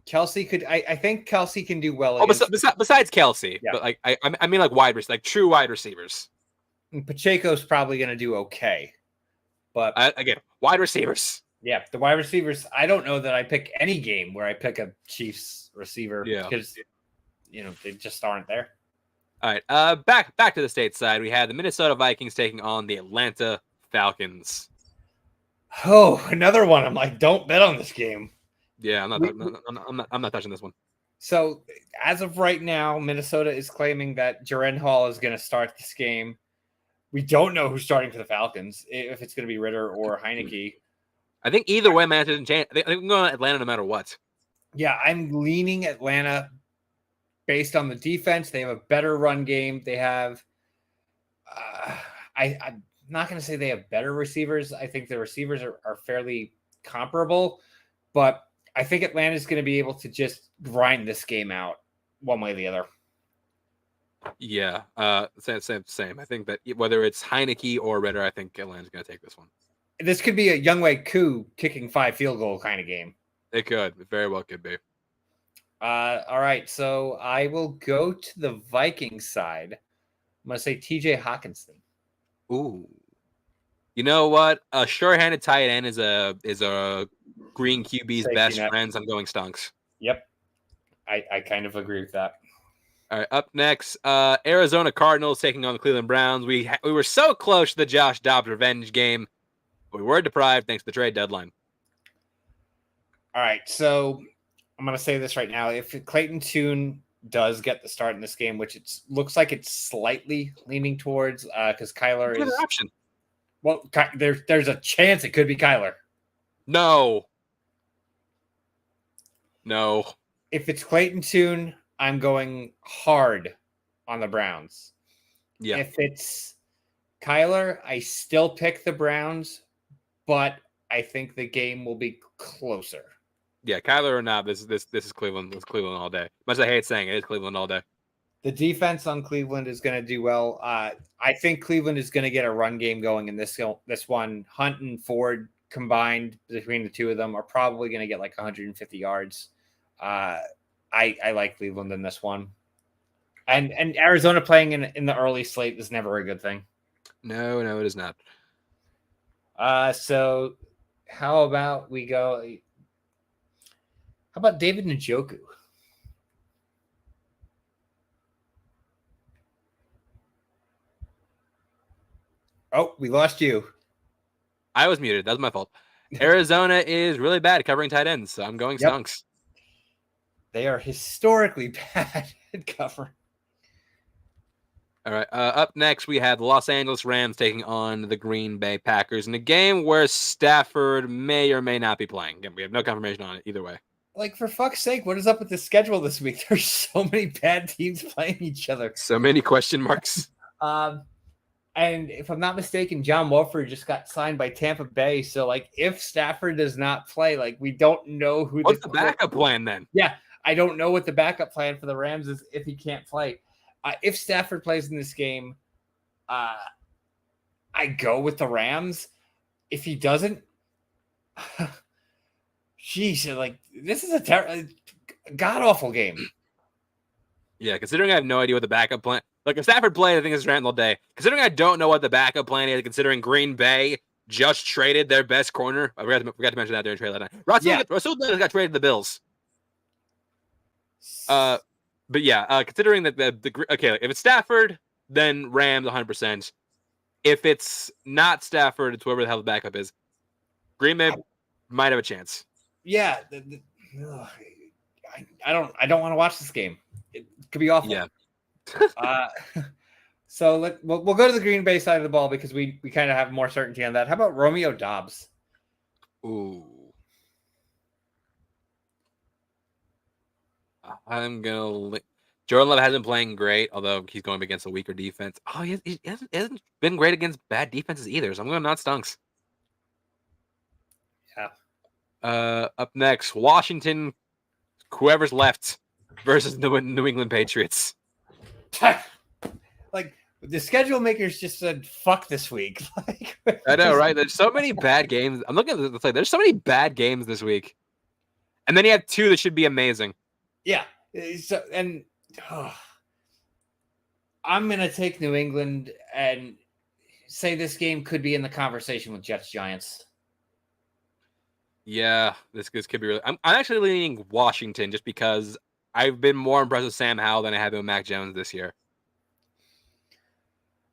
Kelsey could. I think Kelsey can do well. Besides Kelsey, yeah. But I mean true wide receivers. And Pacheco's probably gonna do okay, but again, wide receivers. Yeah, the wide receivers. I don't know that I pick any game where I pick a Chiefs receiver because they just aren't there. All right, back to the state side. We had the Minnesota Vikings taking on the Atlanta Falcons. Oh, another one. I'm like, don't bet on this game. Yeah, I'm not touching this one. So as of right now, Minnesota is claiming that Jaren Hall is going to start this game. We don't know who's starting for the Falcons, if it's going to be Ritter or Heineke. I think either way, man, doesn't change. I think I'm going to Atlanta no matter what. Yeah, I'm leaning Atlanta based on the defense. They have a better run game. They have I'm not going to say they have better receivers. I think the receivers are fairly comparable, but I think Atlanta is going to be able to just grind this game out one way or the other. Yeah, same. I think that whether it's Heineke or Ritter, I think Atlanta's going to take this one. This could be a Younghoe Koo kicking 5 field goal kind of game. It could. It very well could be. All right, so I will go to the Vikings side. I'm going to say TJ Hawkinson. Ooh. You know what? A sure-handed tight end is a green QB's best friends. I'm going stonks. Yep. I kind of agree with that. All right, up next, Arizona Cardinals taking on the Cleveland Browns. We were so close to the Josh Dobbs revenge game, but we were deprived thanks to the trade deadline. All right, so I'm going to say this right now. If Clayton Tune does get the start in this game, which it looks like it's slightly leaning towards, because Kyler is option. Well, there's a chance it could be Kyler. No. If it's Clayton Tune, I'm going hard on the Browns. Yeah. If it's Kyler, I still pick the Browns, but I think the game will be closer. Yeah, Kyler or not, this is Cleveland. It's Cleveland all day. Much as I hate saying it, it's Cleveland all day. The defense on Cleveland is going to do well. I think Cleveland is going to get a run game going in this one. Hunt and Ford combined between the two of them are probably going to get like 150 yards. I like Cleveland in this one. And Arizona playing in the early slate is never a good thing. No, it is not. So how about we go? How about David Njoku? Oh, we lost you. I was muted. That was my fault. Arizona is really bad at covering tight ends, so I'm going Stunks. They are historically bad at covering. All right. Up next, we have the Los Angeles Rams taking on the Green Bay Packers in a game where Stafford may or may not be playing. Again, we have no confirmation on it either way. Like, for fuck's sake, what is up with the schedule this week? There's so many bad teams playing each other. So many question marks. And if I'm not mistaken, John Wolford just got signed by Tampa Bay. So, like, if Stafford does not play, like, we don't know who. What's the backup plan then? Yeah, I don't know what the backup plan for the Rams is if he can't play. If Stafford plays in this game, I go with the Rams. If he doesn't, sheesh, like, this is a god-awful game. Yeah, considering I have no idea what the backup plan. Like, if Stafford played, I think it's rant all day. Considering I don't know what the backup plan is, considering Green Bay just traded their best corner. I forgot to mention that during trade last night. Russell got traded to the Bills. But yeah, considering that okay, if it's Stafford, then Rams 100%. If it's not Stafford, it's whoever the hell the backup is. Green Bay might have a chance. Yeah, I don't want to watch this game. It could be awful. Yeah. So we'll go to the Green Bay side of the ball because we kind of have more certainty on that. How about Romeo Doubs? Ooh. I'm gonna. Jordan Love hasn't been playing great, although he's going against a weaker defense. Oh, he hasn't been great against bad defenses either. So I'm going not Stunks. Yeah. Up next, Washington, whoever's left versus the New England Patriots. Like, the schedule makers just said fuck this week. Like, I know, right? There's so many bad games. I'm looking at this, like, there's so many bad games this week, and then you have two that should be amazing. Yeah. So I'm gonna take New England and say this game could be in the conversation with Jets Giants. Yeah, this could be really. I'm actually leaning Washington just because I've been more impressed with Sam Howell than I have been with Mac Jones this year.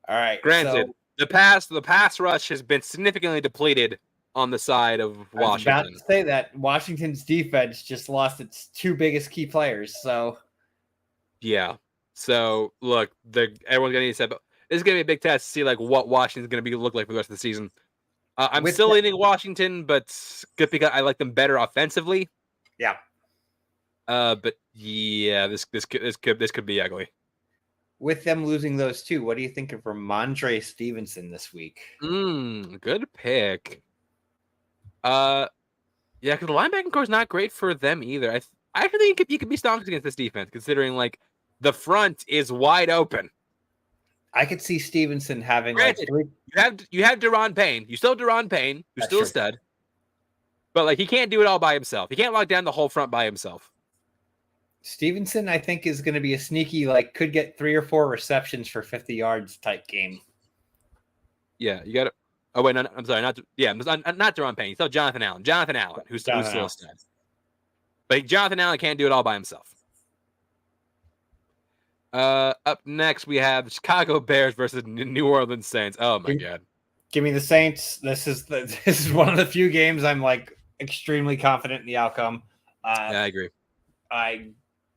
All right. Granted, the pass rush has been significantly depleted on the side of Washington. I was about to say that Washington's defense just lost its two biggest key players. So yeah. So look, everyone's gonna need to say, but this is gonna be a big test to see like what Washington's gonna look like for the rest of the season. I'm still leaning Washington, but good because I like them better offensively. Yeah. But yeah, this could be ugly. With them losing those two, what do you think of Ramondre Stevenson this week? Good pick. Yeah, because the linebacking core is not great for them either. I actually think you could be stonks against this defense, considering like the front is wide open. I could see Stevenson having Granted, you have Deron Payne. You still have Deron Payne, who's still a stud. But like he can't do it all by himself. He can't lock down the whole front by himself. Stevenson, I think, is going to be a sneaky, like, could get 3 or 4 receptions for 50 yards type game. Yeah, you got to. Oh wait, no, I'm sorry, not Deron Payne. You still have Jonathan Allen. Jonathan Allen, who's still a stud. But Jonathan Allen can't do it all by himself. Up next, we have the Chicago Bears versus New Orleans Saints. Oh my god! Give me the Saints. This is one of the few games I'm like extremely confident in the outcome. Yeah, I agree.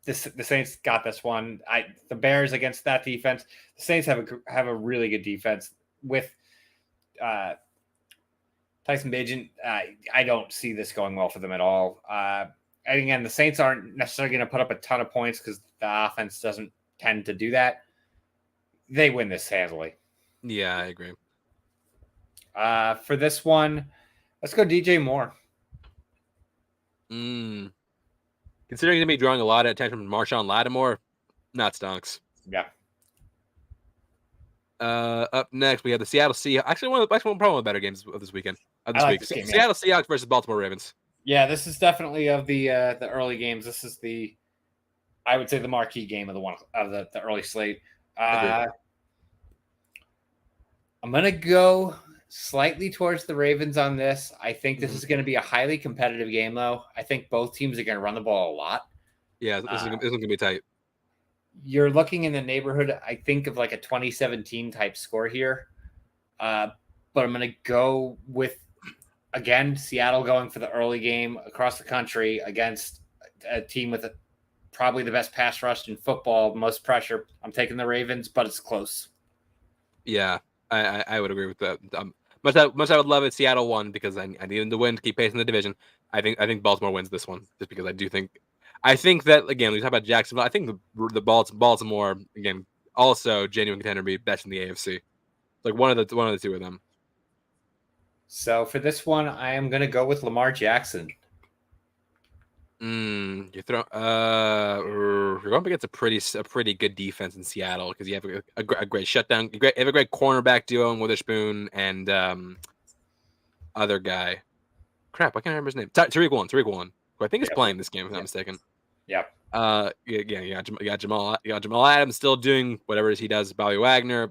The Saints got this one. The Bears against that defense. The Saints have a really good defense with Tyson Bagent. I don't see this going well for them at all. And again, the Saints aren't necessarily going to put up a ton of points because the offense doesn't tend to do that. They win this handily. Yeah, I agree. For this one, let's go DJ Moore. Considering he's going to be drawing a lot of attention from Marshawn Lattimore, not stonks. Yeah. Up next, we have the Seattle Seahawks. Actually, probably one of the better games of this weekend. This game, Seattle Seahawks versus Baltimore Ravens. Yeah, this is definitely of the early games. This is I would say the marquee game of the early slate. I'm gonna go slightly towards the Ravens on this. I think this is going to be a highly competitive game, though. I think both teams are going to run the ball a lot. Yeah, this is going to be tight. You're looking in the neighborhood, I think, of like a 2017 type score here. But I'm going to go with, again, Seattle going for the early game across the country against a team with probably the best pass rush in football, most pressure. I'm taking the Ravens, but it's close. Yeah, I would agree with that. Much I would love it. Seattle won because I need them to win to keep pace in the division. I think Baltimore wins this one just because I think that again we talk about Jacksonville. I think the Baltimore again also genuine contender to be best in the AFC. Like one of the two of them. So for this one, I am going to go with Lamar Jackson. You're going up against a pretty good defense in Seattle because you have a great shutdown. You have a great cornerback duo in Witherspoon and other guy. Crap, I can't remember his name. Tariq Woolen, who I think is playing this game if I'm not mistaken. Yep. You got Jamal Adams still doing whatever it is he does. Bobby Wagner.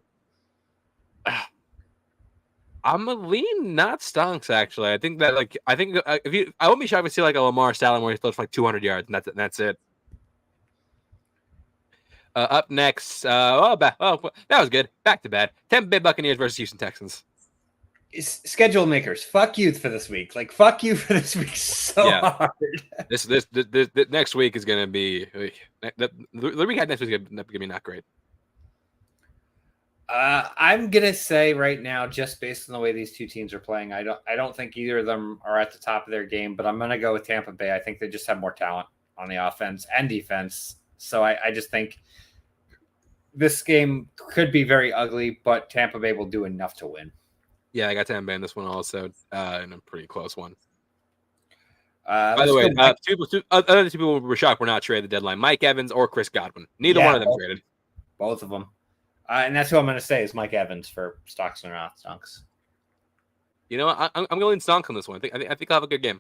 I'm a lean not stonks actually. I think that I won't be shocked to see like a Lamar Salem where he throws for like 200 yards and that's it. Up next, that was good. Back to bad. Tampa Bay Buccaneers versus Houston Texans. Schedule makers, fuck you for this week. Like fuck you for this week so hard. This next week is gonna be the week next week is gonna be not great. I'm gonna say right now, just based on the way these two teams are playing, I don't think either of them are at the top of their game. But I'm gonna go with Tampa Bay. I think they just have more talent on the offense and defense. So I just think this game could be very ugly, but Tampa Bay will do enough to win. Yeah, I got Tampa Bay in this one also, in a pretty close one. By the way, other two people were shocked were not traded at the deadline: Mike Evans or Chris Godwin. Neither one of them traded. Both of them. And that's who I'm going to say is Mike Evans for stocks and not stonks. You know what? I'm going stonks on this one. I think I'll have a good game.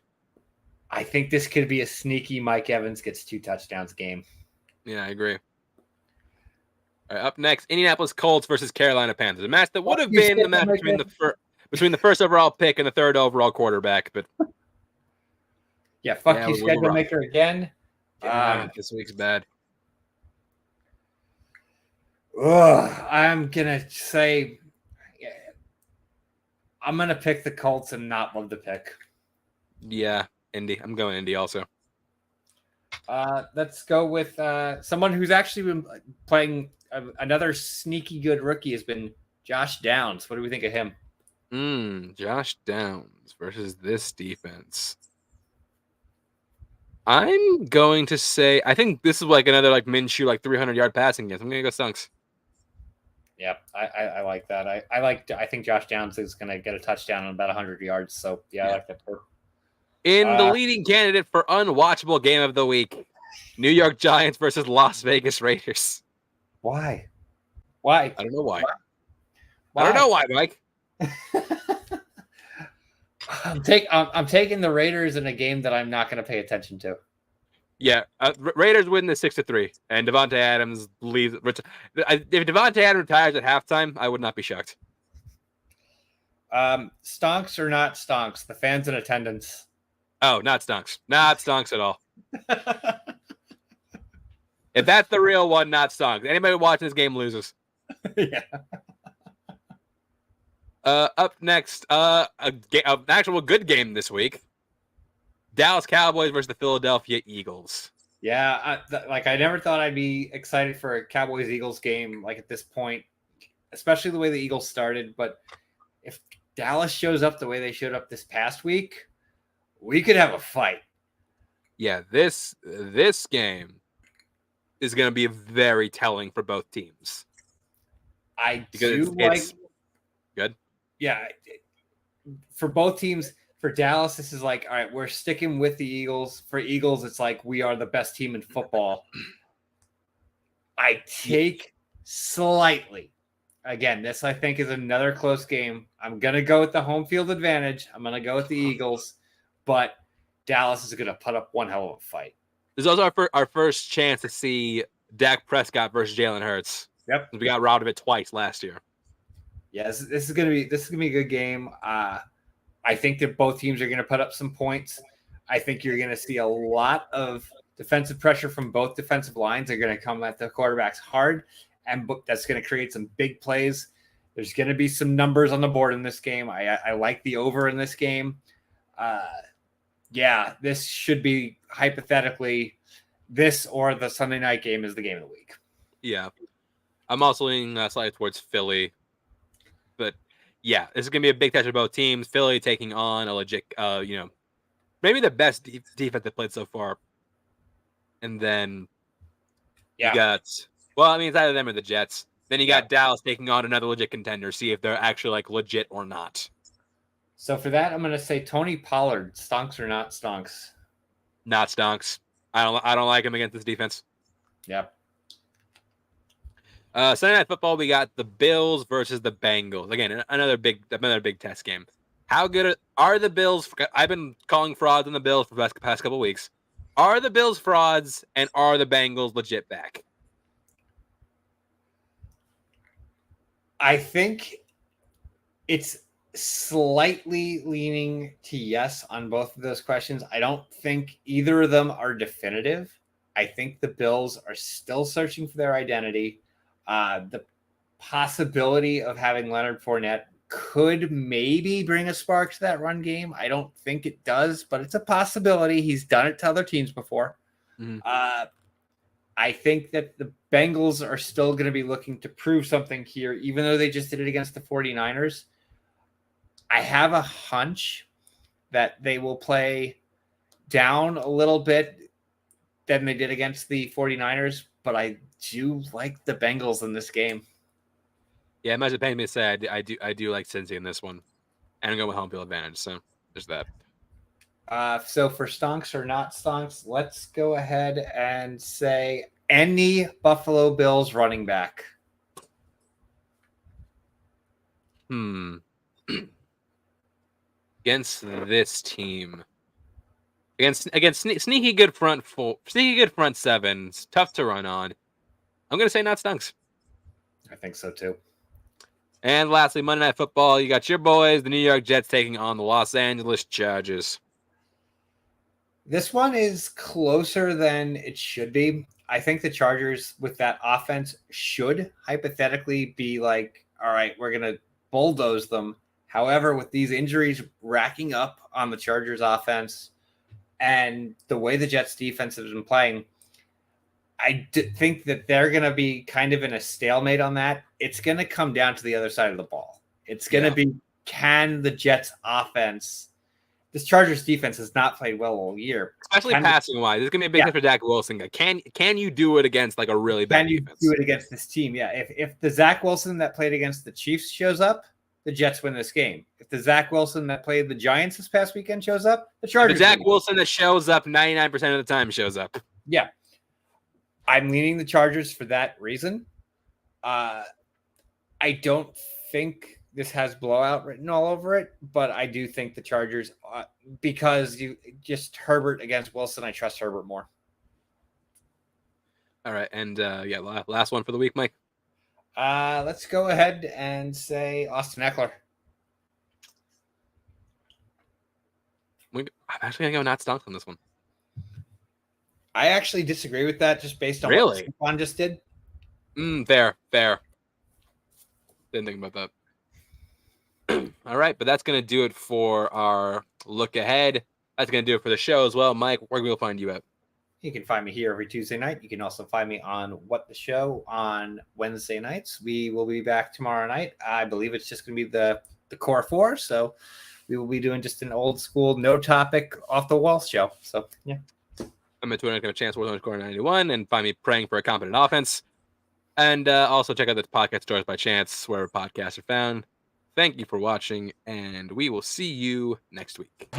I think this could be a sneaky Mike Evans gets 2 touchdowns game. Yeah, I agree. All right, up next, Indianapolis Colts versus Carolina Panthers. A match that would have been the match between the first overall pick and the third overall quarterback. But yeah, fuck you, schedule maker again. This week's bad. I'm gonna say I'm gonna pick the Colts and not love the pick. Yeah, Indy. I'm going Indy also. Let's go with someone who's actually been playing another sneaky good rookie has been Josh Downs. What do we think of him? Josh Downs versus this defense. I'm going to say I think this is like another like Minshew like 300-yard passing game. I'm gonna go stonks. Yeah, I like that. I think Josh Downs is going to get a touchdown on about 100 yards. So, yeah. I like that. In the leading candidate for unwatchable game of the week, New York Giants versus Las Vegas Raiders. Why? I don't know why. I don't know why, Mike. I'm taking the Raiders in a game that I'm not going to pay attention to. Yeah, Raiders win the 6-3, and Devontae Adams leaves. If Devontae Adams retires at halftime, I would not be shocked. Stonks or not stonks? The fans in attendance. Oh, not stonks. Not stonks at all. If that's the real one, not Stonks. Anybody watching this game loses. Yeah. Up next, an actual good game this week. Dallas Cowboys versus the Philadelphia Eagles. Yeah, I never thought I'd be excited for a Cowboys-Eagles game like at this point, especially the way the Eagles started. But if Dallas shows up the way they showed up this past week, we could have a fight. Yeah, this game is going to be very telling for both teams. Like good. Yeah, for both teams. For Dallas, this is like, all right, we're sticking with the Eagles. For Eagles, it's like we are the best team in football. I take slightly. Again, this I think is another close game. I'm going to go with the home field advantage. I'm going to go with the Eagles, but Dallas is going to put up one hell of a fight. This is also our first chance to see Dak Prescott versus Jalen Hurts. Yep. We got robbed of it twice last year. Yes, this is going to be a good game. I think that both teams are going to put up some points. I think you're going to see a lot of defensive pressure from both defensive lines. They're going to come at the quarterbacks hard, and that's going to create some big plays. There's going to be some numbers on the board in this game. I like the over in this game. Yeah, this should be hypothetically this or the Sunday night game is the game of the week. Yeah. I'm also leaning slightly towards Philly. But yeah, this is going to be a big test for both teams. Philly taking on a legit, maybe the best defense they've played so far. And then you got, it's either them or the Jets. Then you got Dallas taking on another legit contender, see if they're actually like legit or not. So for that, I'm going to say Tony Pollard, stonks or not stonks? Not stonks. I don't like him against this defense. Yep. Sunday Night Football, we got the Bills versus the Bengals. Again, another big test game. How good are the Bills? I've been calling frauds on the Bills for the past couple of weeks. Are the Bills frauds, and are the Bengals legit back? I think it's slightly leaning to yes on both of those questions. I don't think either of them are definitive. I think the Bills are still searching for their identity. The possibility of having Leonard Fournette could maybe bring a spark to that run game. I don't think it does, but it's a possibility. He's done it to other teams before. Mm-hmm. I think that the Bengals are still going to be looking to prove something here, even though they just did it against the 49ers. I have a hunch that they will play down a little bit than they did against the 49ers, but I do like the Bengals in this game. Yeah, it might pain me to say I do like Cincy in this one. And I'm going with home field advantage, so there's that. So for stonks or not stonks, let's go ahead and say any Buffalo Bills running back. Against this team. Against sneaky good front seven. It's tough to run on. I'm going to say not stunks. I think so too. And lastly, Monday Night Football. You got your boys, the New York Jets, taking on the Los Angeles Chargers. This one is closer than it should be. I think the Chargers with that offense should hypothetically be like, all right, we're going to bulldoze them. However, with these injuries racking up on the Chargers offense and the way the Jets defense has been playing, I think that they're going to be kind of in a stalemate on that. It's going to come down to the other side of the ball. It's going to be, can the Jets offense, this Chargers defense has not played well all year. Especially passing wise. It's going to be a big thing for Zach Wilson. Can you do it against like a really bad defense? Can you do it against this team? Yeah. If the Zach Wilson that played against the Chiefs shows up, the Jets win this game. If the Zach Wilson that played the Giants this past weekend shows up, the Chargers. The Zach Wilson that shows up 99% of the time shows up. Yeah. I'm leaning the Chargers for that reason. I don't think this has blowout written all over it, but I do think the Chargers, because you just Herbert against Wilson, I trust Herbert more. All right, and last one for the week, Mike. Let's go ahead and say Austin Eckler. I'm actually gonna go not stonks on this one. I actually disagree with that, just based on Really? what Saquon just did. Fair. Didn't think about that. All right, but that's going to do it for our look ahead. That's going to do it for the show as well. Mike, where can we find you at? You can find me here every Tuesday night. You can also find me on What the Show on Wednesday nights. We will be back tomorrow night. I believe it's just going to be the core four. So we will be doing just an old school, no topic, off the wall show. So, yeah. I'm at Twitter, @chance4_91, and find me praying for a competent offense. And also check out the podcast Stars by Chance, wherever podcasts are found. Thank you for watching, and we will see you next week.